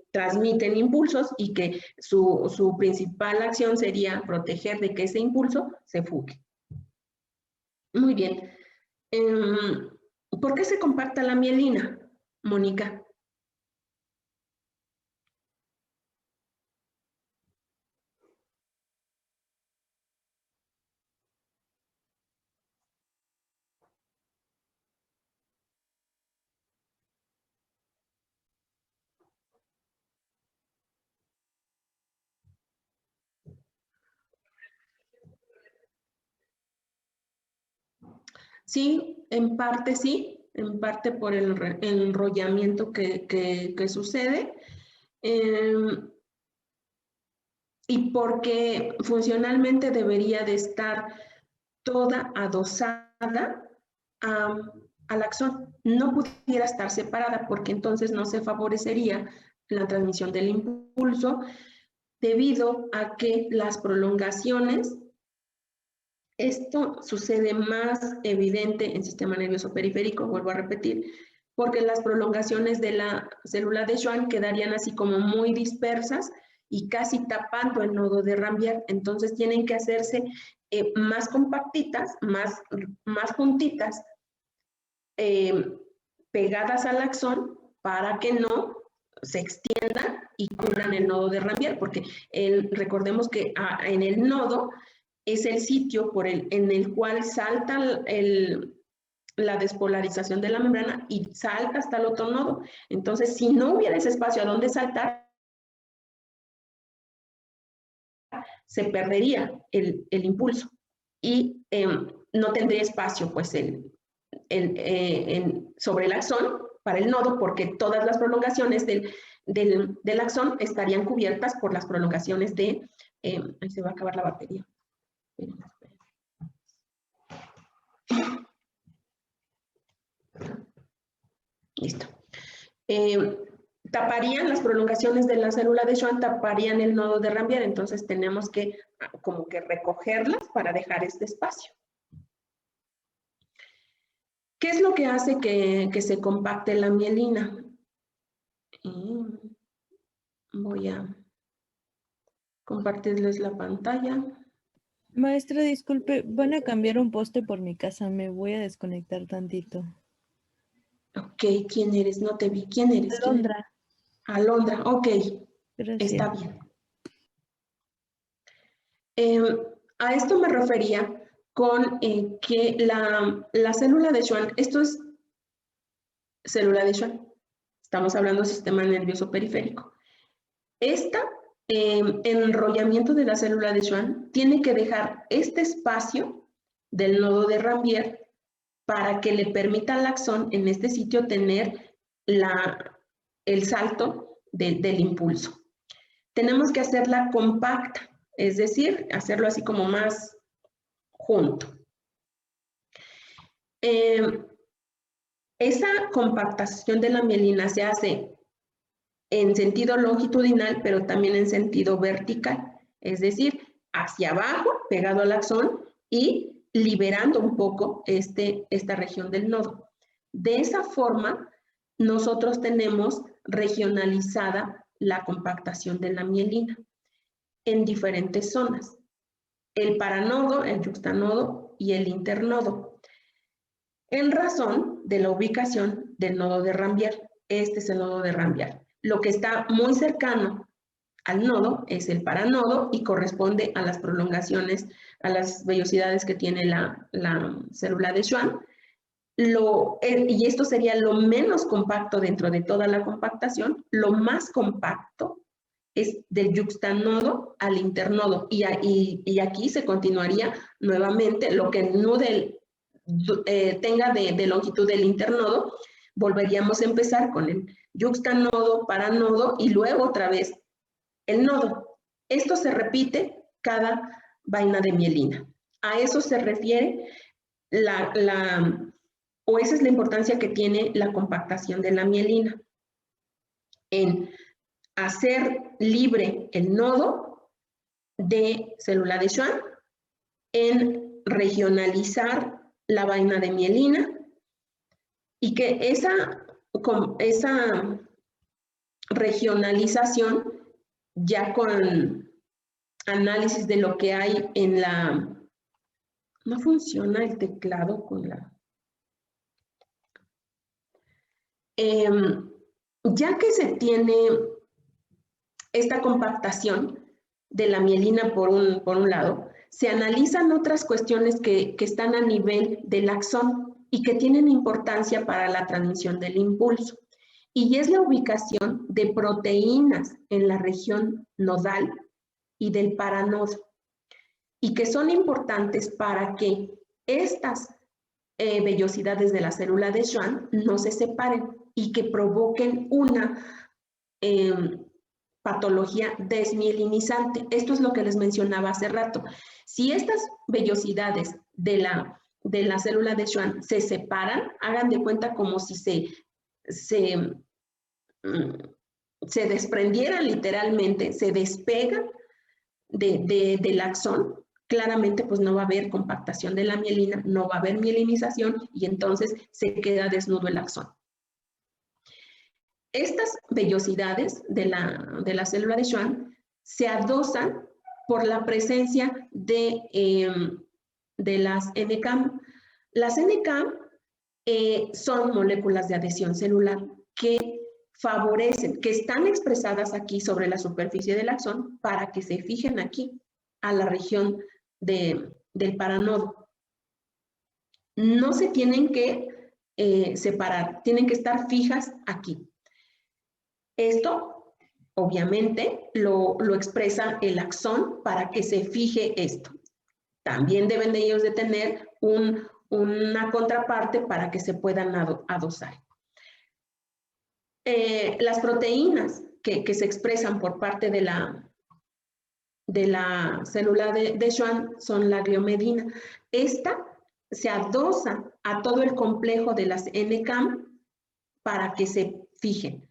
transmiten impulsos y que su principal acción sería proteger de que ese impulso se fugue. Muy bien. ¿Por qué se compacta la mielina, Mónica? Sí, en parte por el enrollamiento que sucede y porque funcionalmente debería de estar toda adosada al axón. No pudiera estar separada porque entonces no se favorecería la transmisión del impulso debido a que las prolongaciones, esto sucede más evidente en sistema nervioso periférico, vuelvo a repetir, porque las prolongaciones de la célula de Schwann quedarían así como muy dispersas y casi tapando el nodo de Rambier. Entonces tienen que hacerse más compactitas, más juntitas, pegadas al axón para que no se extiendan y cubran el nodo de Rambier, porque recordemos que en el nodo es el sitio en el cual salta la despolarización de la membrana y salta hasta el otro nodo. Entonces, si no hubiera ese espacio a donde saltar, se perdería el impulso y no tendría espacio pues sobre el axón para el nodo, porque todas las prolongaciones del axón estarían cubiertas por las prolongaciones de... ahí se va a acabar la batería. Listo. Taparían las prolongaciones de la célula de Schwann, taparían el nodo de Rambier, entonces tenemos que como que recogerlas para dejar este espacio. ¿Qué es lo que hace que se compacte la mielina? Voy a compartirles la pantalla. Maestra, disculpe, van a cambiar un poste por mi casa, me voy a desconectar tantito. Ok, ¿quién eres? No te vi. ¿Quién eres? Alondra. Alondra, ok. Gracias. Está bien. A esto me refería con que la célula de Schwann, esto es célula de Schwann, estamos hablando del sistema nervioso periférico. Este enrollamiento de la célula de Schwann tiene que dejar este espacio del nodo de Rambier para que le permita al axón en este sitio tener el salto del impulso. Tenemos que hacerla compacta, es decir, hacerlo así como más junto. Esa compactación de la mielina se hace en sentido longitudinal, pero también en sentido vertical, es decir, hacia abajo, pegado al axón y liberando un poco esta región del nodo. De esa forma, nosotros tenemos regionalizada la compactación de la mielina en diferentes zonas. El paranodo, el yuxtanodo y el internodo. En razón de la ubicación del nodo de Rambier. Este es el nodo de Rambier. Lo que está muy cercano al nodo es el paranodo y corresponde a las prolongaciones, a las vellosidades que tiene la célula de Schwann. Y esto sería lo menos compacto dentro de toda la compactación. Lo más compacto es del yuxtanodo al internodo. Y aquí se continuaría nuevamente lo que no tenga de longitud del internodo. Volveríamos a empezar con el yuxtanodo, paranodo y luego otra vez el nodo. Esto se repite cada vaina de mielina. A eso se refiere o esa es la importancia que tiene la compactación de la mielina. En hacer libre el nodo de célula de Schwann, en regionalizar la vaina de mielina y que esa regionalización ya con análisis de lo que hay en la... No funciona el teclado con la... ya que se tiene esta compactación de la mielina por un lado, se analizan otras cuestiones que están a nivel del axón y que tienen importancia para la transmisión del impulso. Y es la ubicación de proteínas en la región nodal y del paranodo, y que son importantes para que estas vellosidades de la célula de Schwann no se separen y que provoquen una patología desmielinizante. Esto es lo que les mencionaba hace rato. Si estas vellosidades de la célula de Schwann se separan, hagan de cuenta como si se desprendieran literalmente, se despegan del axón, claramente pues no va a haber compactación de la mielina, no va a haber mielinización y entonces se queda desnudo el axón. Estas vellosidades de la célula de Schwann se adosan por la presencia de las NCAM. Las NCAM son moléculas de adhesión celular que favorecen, que están expresadas aquí sobre la superficie del axón para que se fijen aquí a la región del paranodo. No se tienen que separar, tienen que estar fijas aquí. Esto, obviamente, lo expresa el axón para que se fije esto. También deben de ellos de tener una contraparte para que se puedan adosar. Las proteínas que se expresan por parte de la célula de Schwann son la gliomedina. Esta se adosa a todo el complejo de las NCAM para que se fijen.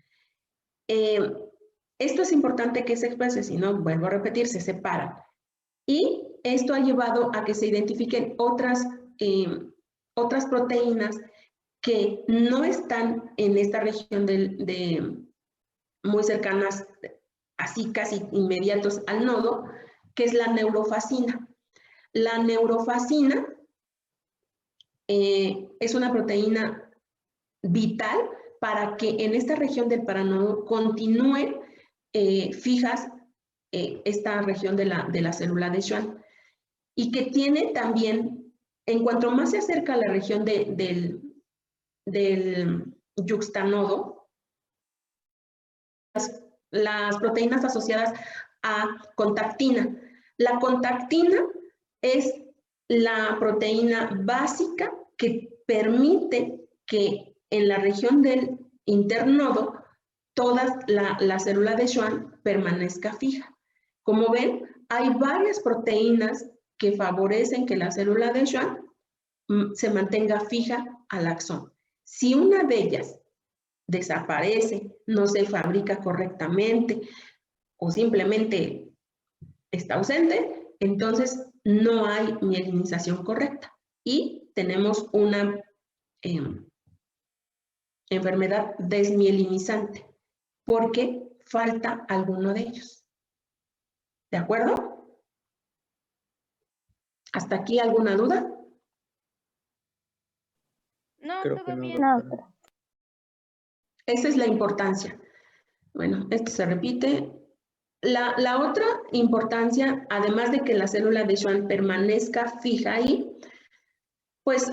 Esto es importante que se exprese, si no, vuelvo a repetir, se separan. Y esto ha llevado a que se identifiquen otras proteínas que no están en esta región muy cercanas, así casi inmediatos al nodo, que es la neurofacina. La neurofacina es una proteína vital para que en esta región del paranodo continúen fijas esta región de la célula de Schwann, y que tiene también, en cuanto más se acerca a la región del yuxtanodo, las proteínas asociadas a contactina. La contactina es la proteína básica que permite que en la región del internodo toda la célula de Schwann permanezca fija. Como ven, hay varias proteínas que favorecen que la célula de Schwann se mantenga fija al axón. Si una de ellas desaparece, no se fabrica correctamente o simplemente está ausente, entonces no hay mielinización correcta y tenemos una enfermedad desmielinizante porque falta alguno de ellos. ¿De acuerdo? ¿Hasta aquí alguna duda? No, Creo todo que no, bien. doctora. Esa es la importancia. Bueno, esto se repite. La otra importancia, además de que la célula de Schwann permanezca fija ahí, pues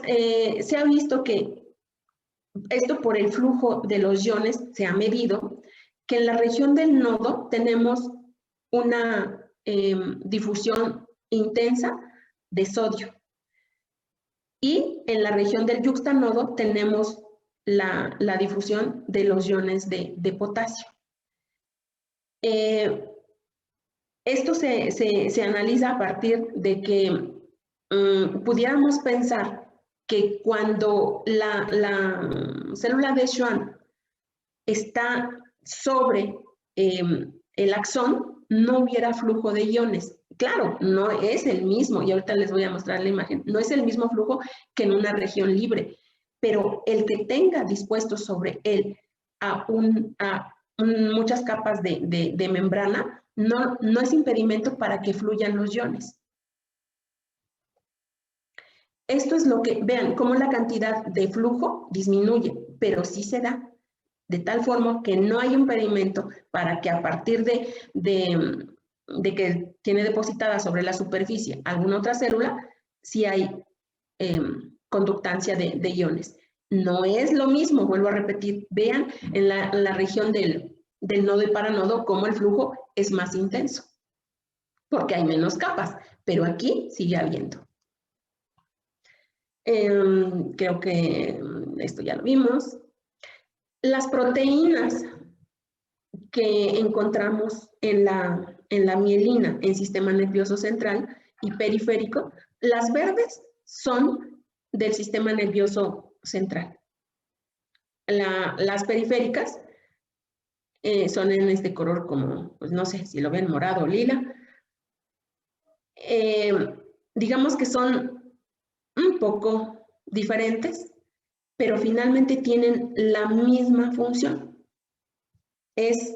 se ha visto que esto por el flujo de los iones se ha medido, que en la región del nodo tenemos una difusión intensa de sodio. Y en la región del yuxtanodo tenemos la difusión de los iones de potasio. Esto se analiza a partir de que pudiéramos pensar que cuando la célula de Schwann está sobre el axón, no hubiera flujo de iones. Claro, no es el mismo, y ahorita les voy a mostrar la imagen, no es el mismo flujo que en una región libre, pero el que tenga dispuesto sobre él muchas capas de membrana, no es impedimento para que fluyan los iones. Esto es lo que, vean, cómo la cantidad de flujo disminuye, pero sí se da, de tal forma que no hay impedimento para que a partir de que tiene depositada sobre la superficie alguna otra célula, sí hay conductancia de iones. No es lo mismo, vuelvo a repetir, vean en la región del nodo y paranodo cómo el flujo es más intenso, porque hay menos capas, pero aquí sigue habiendo. Creo que esto ya lo vimos. Las proteínas que encontramos en la mielina, en sistema nervioso central y periférico, las verdes son del sistema nervioso central. Las periféricas son en este color como, pues no sé si lo ven, morado o lila. Digamos que son un poco diferentes, pero finalmente tienen la misma función. Es,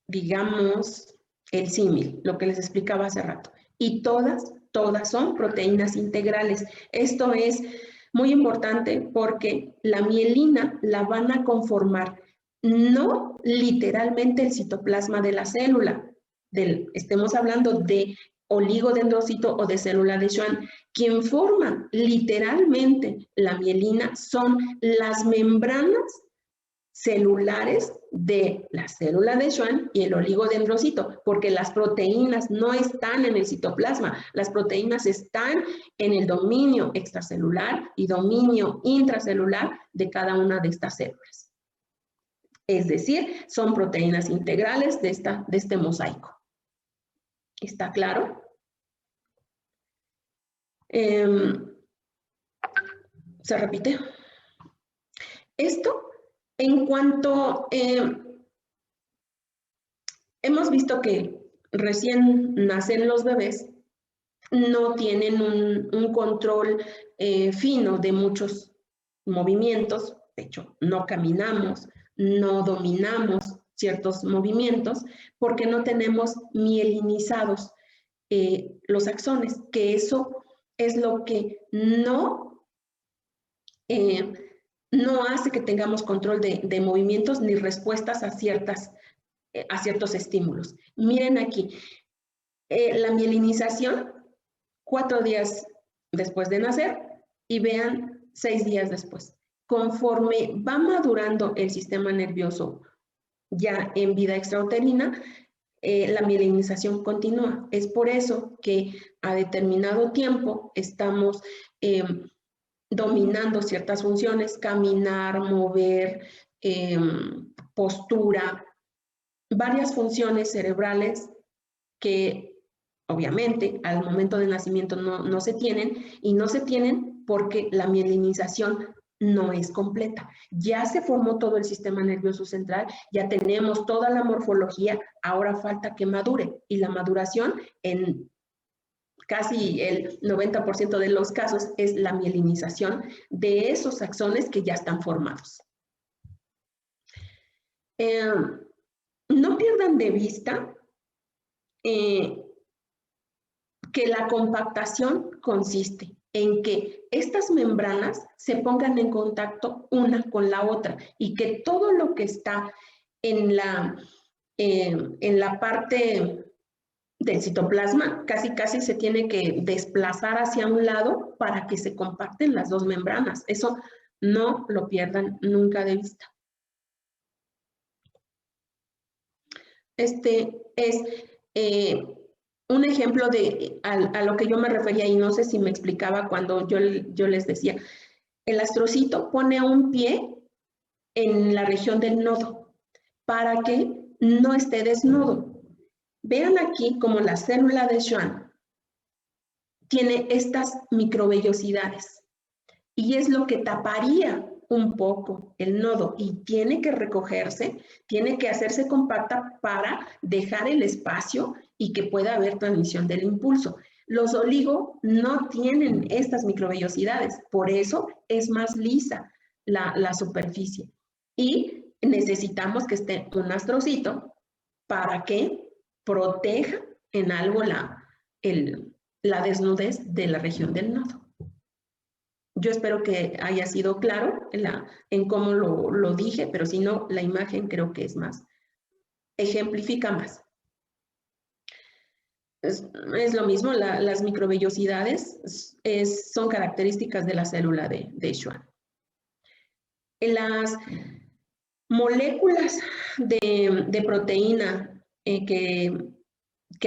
digamos, el símil, lo que les explicaba hace rato. Y todas son proteínas integrales. Esto es muy importante porque la mielina la van a conformar no literalmente el citoplasma de la célula. Estemos hablando de oligodendrocito o de célula de Schwann. Quien forma literalmente la mielina son las membranas celulares de la célula de Schwann y el oligodendrocito, porque las proteínas no están en el citoplasma, las proteínas están en el dominio extracelular y dominio intracelular de cada una de estas células. Es decir, son proteínas integrales de este mosaico. ¿Está claro? Se repite. Esto, en cuanto hemos visto que recién nacen los bebés, no tienen un control fino de muchos movimientos. De hecho, no caminamos, no dominamos ciertos movimientos porque no tenemos mielinizados los axones, que eso es lo que no hace que tengamos control de movimientos ni respuestas a ciertos estímulos. Miren aquí, la mielinización 4 días después de nacer y vean 6 días después. Conforme va madurando el sistema nervioso ya en vida extrauterina, la mielinización continúa. Es por eso que a determinado tiempo estamos dominando ciertas funciones, caminar, mover, postura, varias funciones cerebrales que obviamente al momento del nacimiento no se tienen, y no se tienen porque la mielinización no es completa. Ya se formó todo el sistema nervioso central, ya tenemos toda la morfología, ahora falta que madure, y la maduración en casi el 90% de los casos es la mielinización de esos axones que ya están formados. No pierdan de vista que la compactación consiste en que estas membranas se pongan en contacto una con la otra y que todo lo que está en la parte del citoplasma casi se tiene que desplazar hacia un lado para que se compacten las dos membranas. Eso no lo pierdan nunca de vista. Este es un ejemplo a lo que yo me refería, y no sé si me explicaba cuando yo les decía. El astrocito pone un pie en la región del nodo para que no esté desnudo. Vean aquí como la célula de Schwann tiene estas microvellosidades y es lo que taparía un poco el nodo, y tiene que recogerse, tiene que hacerse compacta para dejar el espacio y que pueda haber transmisión del impulso. Los oligo no tienen estas microvellosidades, por eso es más lisa la superficie. Y necesitamos que esté un astrocito para que proteja en algo la desnudez de la región del nodo. Yo espero que haya sido claro en cómo lo dije, pero si no, la imagen creo que es más, ejemplifica más. Es lo mismo, las microvellosidades son características de la célula de Schwann. Las moléculas de proteína que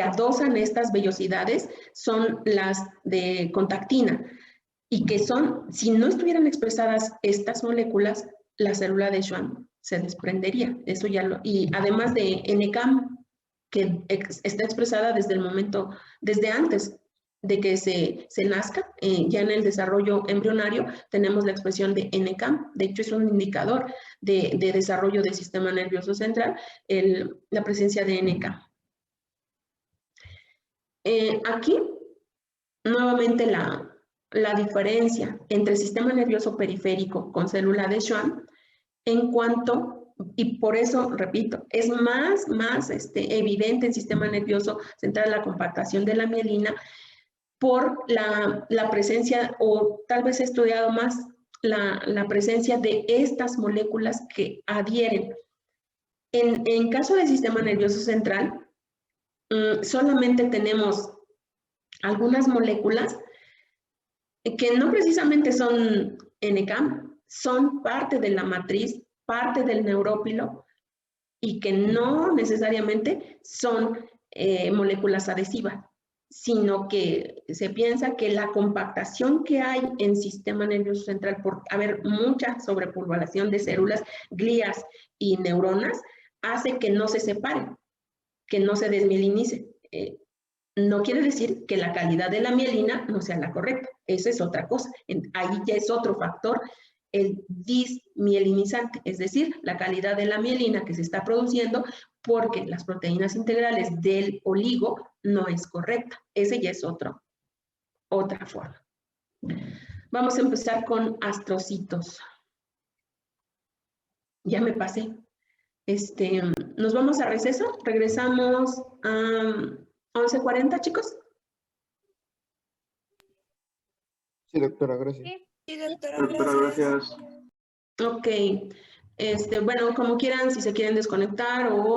adosan estas vellosidades son las de contactina, y que son, si no estuvieran expresadas estas moléculas, la célula de Schwann se desprendería. Eso ya y además de NCAM, que está expresada desde antes de que se nazca, ya en el desarrollo embrionario tenemos la expresión de NCAM. De hecho, es un indicador de desarrollo del sistema nervioso central, la presencia de NCAM. Aquí, nuevamente la diferencia entre el sistema nervioso periférico con célula de Schwann en cuanto, y por eso, repito, es más evidente el sistema nervioso central, la compactación de la mielina, por la presencia, o tal vez he estudiado más la presencia de estas moléculas que adhieren. En caso del sistema nervioso central, solamente tenemos algunas moléculas que no precisamente son NCAM, son parte de la matriz, parte del neurófilo, y que no necesariamente son moléculas adhesivas, sino que se piensa que la compactación que hay en sistema nervioso central por haber mucha sobrepoblación de células, glías y neuronas, hace que no se separen, que no se desmielinice. No quiere decir que la calidad de la mielina no sea la correcta, esa es otra cosa. Ahí ya es otro factor, el dismielinizante, es decir, la calidad de la mielina que se está produciendo porque las proteínas integrales del oligo no es correcta. Ese ya es otra forma. Vamos a empezar con astrocitos. Ya me pasé. Nos vamos a receso. Regresamos a 11:40, chicos. Sí, doctora, gracias. Sí, doctora, gracias. Ok. Bueno, como quieran, si se quieren desconectar o